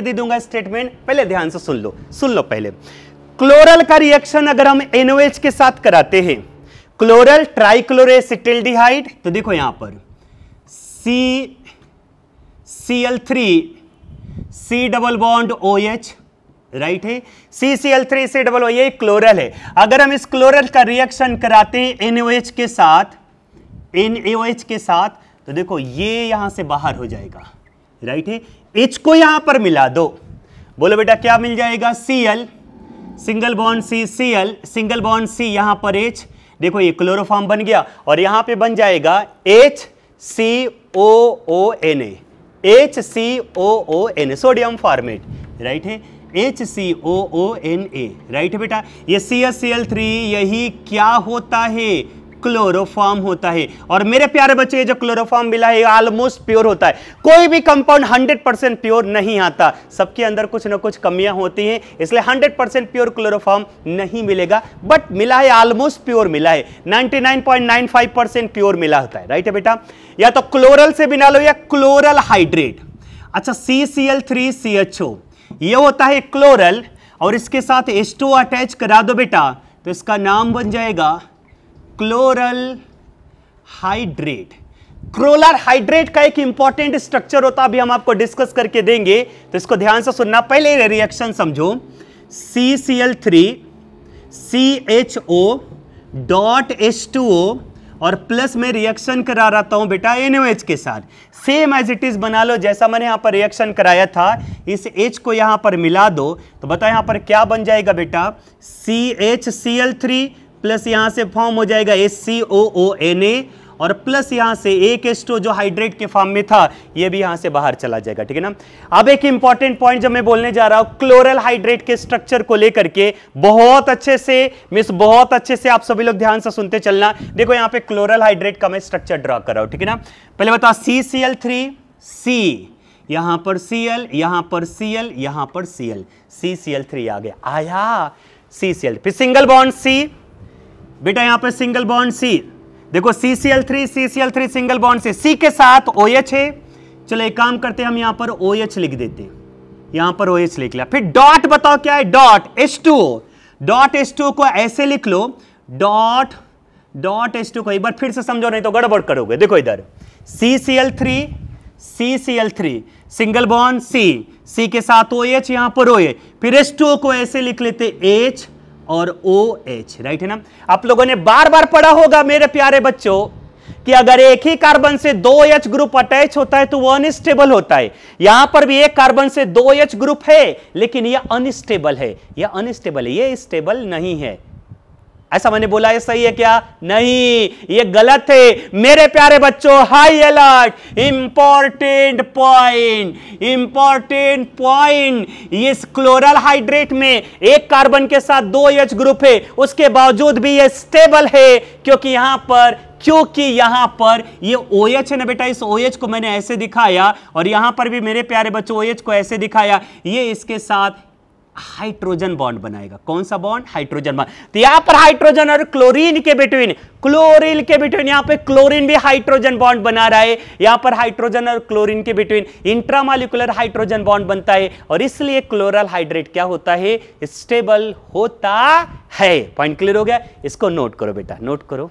दे दूंगा स्टेटमेंट, पहले ध्यान से सुन लो पहले। क्लोरल का रिएक्शन अगर हम NOH के साथ कराते हैं, क्लोरल ट्राइक्लोरोएसिटिल्डिहाइड, तो देखो यहां पर CCl3 C double bond OH, right है, CCl3 C डबल O, ये क्लोरल है। अगर हम इस क्लोरल का रिएक्शन कराते हैं NOH के साथ, तो देखो ये यहां से बाहर हो जाएगा, राइट है। H को यहां पर मिला दो, बोलो बेटा क्या मिल जाएगा, Cl, single bond C, Cl, single bond C, यहां पर H, देखो ये क्लोरोफॉर्म बन गया, और यहां पे बन जाएगा HCOONA, HCOONA, sodium format, right है, HCOONA, राइट है बेटा। ये CHCl3 यही क्या होता है, क्लोरोफॉर्म होता है। और मेरे प्यारे बच्चे, ये जो क्लोरोफॉर्म मिला है ऑलमोस्ट प्योर होता है। कोई भी कंपाउंड 100% प्योर नहीं आता, सबके अंदर कुछ ना कुछ कमियां होती हैं, इसलिए 100% प्योर क्लोरोफॉर्म नहीं मिलेगा, बट मिला है ऑलमोस्ट प्योर मिला है, 99.95% प्योर मिला होता है, राइट है बेटा। या तो क्लोरल से बना लो या क्लोरल हाइड्रेट। अच्छा CCl3CHO ये होता है क्लोरल, और इसके साथ H2 अटैच करा दो बेटा, तो इसका नाम बन जाएगा क्लोरल हाइड्रेट। क्लोरल हाइड्रेट का एक इंपॉर्टेंट स्ट्रक्चर होता है, अभी हम आपको डिस्कस करके देंगे, तो इसको ध्यान से सुनना। पहले रिएक्शन समझो, CCl3 CHO डॉट H2O और प्लस में रिएक्शन करा रहा हूं बेटा NaOH के साथ, सेम एज इट इज बना लो जैसा मैंने यहां पर रिएक्शन कराया था। इस H को यहां पर मिला दो तो बता यहां पर क्या बन जाएगा बेटा, CHCl3 प्लस यहां से फॉर्म हो जाएगा HCOONA और प्लस यहां से एक H2 जो हाइड्रेट के फॉर्म में था ये भी यहां से बाहर चला जाएगा, ठीक है ना। अब एक इंपॉर्टेंट पॉइंट जब मैं बोलने जा रहा हूं क्लोरल हाइड्रेट के स्ट्रक्चर को लेकर के, बहुत अच्छे से आप सभी लोग ध्यान से सुनते चलना। देखो यहां पे क्लोरल हाइड्रेट का मैं स्ट्रक्चर ड्रॉ कर रहा हूं, ठीक है ना। पहले बताओ CCl3 C, यहां पर Cl, यहां पर Cl, यहां पर Cl, CCl3 आ गया, आया CCl, फिर सिंगल बॉन्ड C बेटा, यहां पर सिंगल बॉन्ड C, देखो CCl3 सिंगल बॉन्ड से C के साथ OH है। चलो एक काम करते हैं, हम यहां पर OH लिख देते हैं, यहां पर OH लिख लिया। फिर डॉट बताओ क्या है, डॉट H2O, डॉट H2O को ऐसे लिख लो, डॉट H2O को एक बार फिर से समझो नहीं तो गड़बड़ करोगे। देखो इधर CCl3 सिंगल बॉन्ड C के साथ OH, यहां पर OH, फिर H2O को ऐसे लिख लेते H और OH, राइट है ना। आप लोगों ने बार बार पढ़ा होगा मेरे प्यारे बच्चों कि अगर एक ही कार्बन से 2 H ग्रुप अटैच होता है तो वो अनस्टेबल होता है। यहां पर भी एक कार्बन से 2 H ग्रुप है लेकिन ये अनस्टेबल है, ये स्टेबल नहीं है। ऐसा मैंने बोला है सही है क्या? नहीं, ये गलत है मेरे प्यारे बच्चों। हाई अलर्ट, इंपॉर्टेंट पॉइंट, ये क्लोरल हाइड्रेट में एक कार्बन के साथ 2 H ग्रुप है, उसके बावजूद भी ये स्टेबल है क्योंकि यहां पर ये OH है ना बेटा, इस OH को मैंने ऐसे दिखाया और यहां पर भी मेरे प्यारे बच्चों OH को ऐसे दिखाया, ये इसके साथ हाइड्रोजन बॉन्ड बनाएगा। कौन सा बॉन्ड? Hydrogen bond. तो यहां पर हाइड्रोजन और क्लोरीन के बिटवीन यहां पे क्लोरीन भी हाइड्रोजन बॉन्ड बना रहा है। यहां पर हाइड्रोजन और क्लोरीन के बिटवीन इंट्रामॉलिक्यूलर हाइड्रोजन बॉन्ड बनता है और इसलिए क्लोरल हाइड्रेट क्या होता है? स्टेबल होता है। पॉइंट क्लियर हो गया? इसको नोट करो बेटा, नोट करो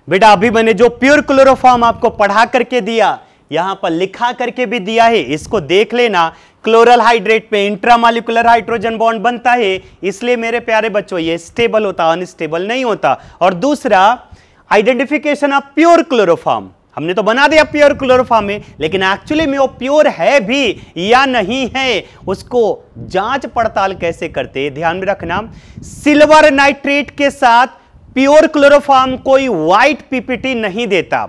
बेटा। अभी मैंने जो प्योर क्लोरोफॉर्म आपको पढ़ा करके दिया, यहां पर लिखा करके भी दिया है, इसको देख लेना। क्लोरल हाइड्रेट पे इंट्रामॉलिक्यूलर हाइड्रोजन बॉन्ड बनता है, इसलिए मेरे प्यारे बच्चों ये स्टेबल होता, अनस्टेबल नहीं होता। और दूसरा, आइडेंटिफिकेशन ऑफ प्योर क्लोरोफॉर्म, हमने तो बना दिया प्योर क्लोरोफॉर्म में, लेकिन एक्चुअली में वो प्योर है भी या नहीं है, उसको जांच पड़ताल कैसे करते, ध्यान में रखना। सिल्वर नाइट्रेट के साथ प्योर क्लोरोफॉर्म कोई व्हाइट पीपीटी नहीं देता।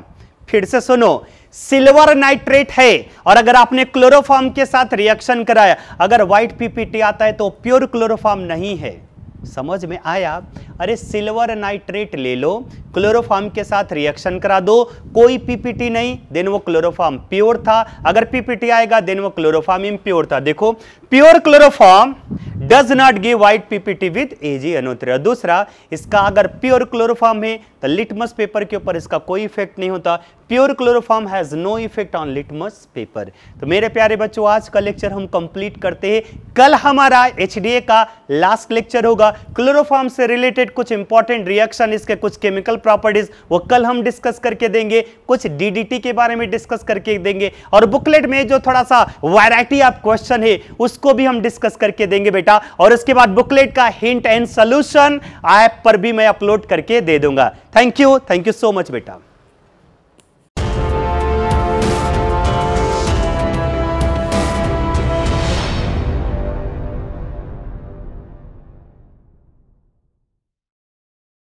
फिर से सुनो, सिल्वर नाइट्रेट है और अगर आपने क्लोरोफॉर्म के साथ रिएक्शन कराया, अगर व्हाइट पीपीटी आता है तो प्योर क्लोरोफॉर्म नहीं है। समझ में आया? अरे सिल्वर नाइट्रेट ले लो, क्लोरोफॉर्म के साथ रिएक्शन करा दो, कोई पीपीटी नहीं, देन वो क्लोरोफॉर्म प्योर था। अगर पीपीटी आएगा देन वो क्लोरोफॉर्म इम्प्योर था। देखो, pure chloroform does not give white PPT with AgNO3। दूसरा, इसका अगर प्योर क्लोरोफॉर्म है तो लिटमस पेपर के ऊपर इसका कोई इफेक्ट नहीं होता। Pure chloroform has no effect on litmus paper. तो मेरे प्यारे बच्चों, आज का लेक्चर हम कंप्लीट करते हैं। कल हमारा HDA का लास्ट लेक्चर होगा। क्लोरोफॉर्म से रिलेटेड कुछ इंपॉर्टेंट रिएक्शन, इसके कुछ केमिकल प्रॉपर्टीज, वो कल हम डिस्कस करके देंगे। कुछ DDT के बारे में डिस्कस करके देंगे और बुकलेट में जो थोड़ा सा वैरायटी ऑफ क्वेश्चन है उसको भी हम डिस्कस करके देंगे बेटा। और उसके बाद बुकलेट का हिंट एंड सॉल्यूशन ऐप पर भी मैं अपलोड करके दे दूंगा। थैंक यू सो मच बेटा।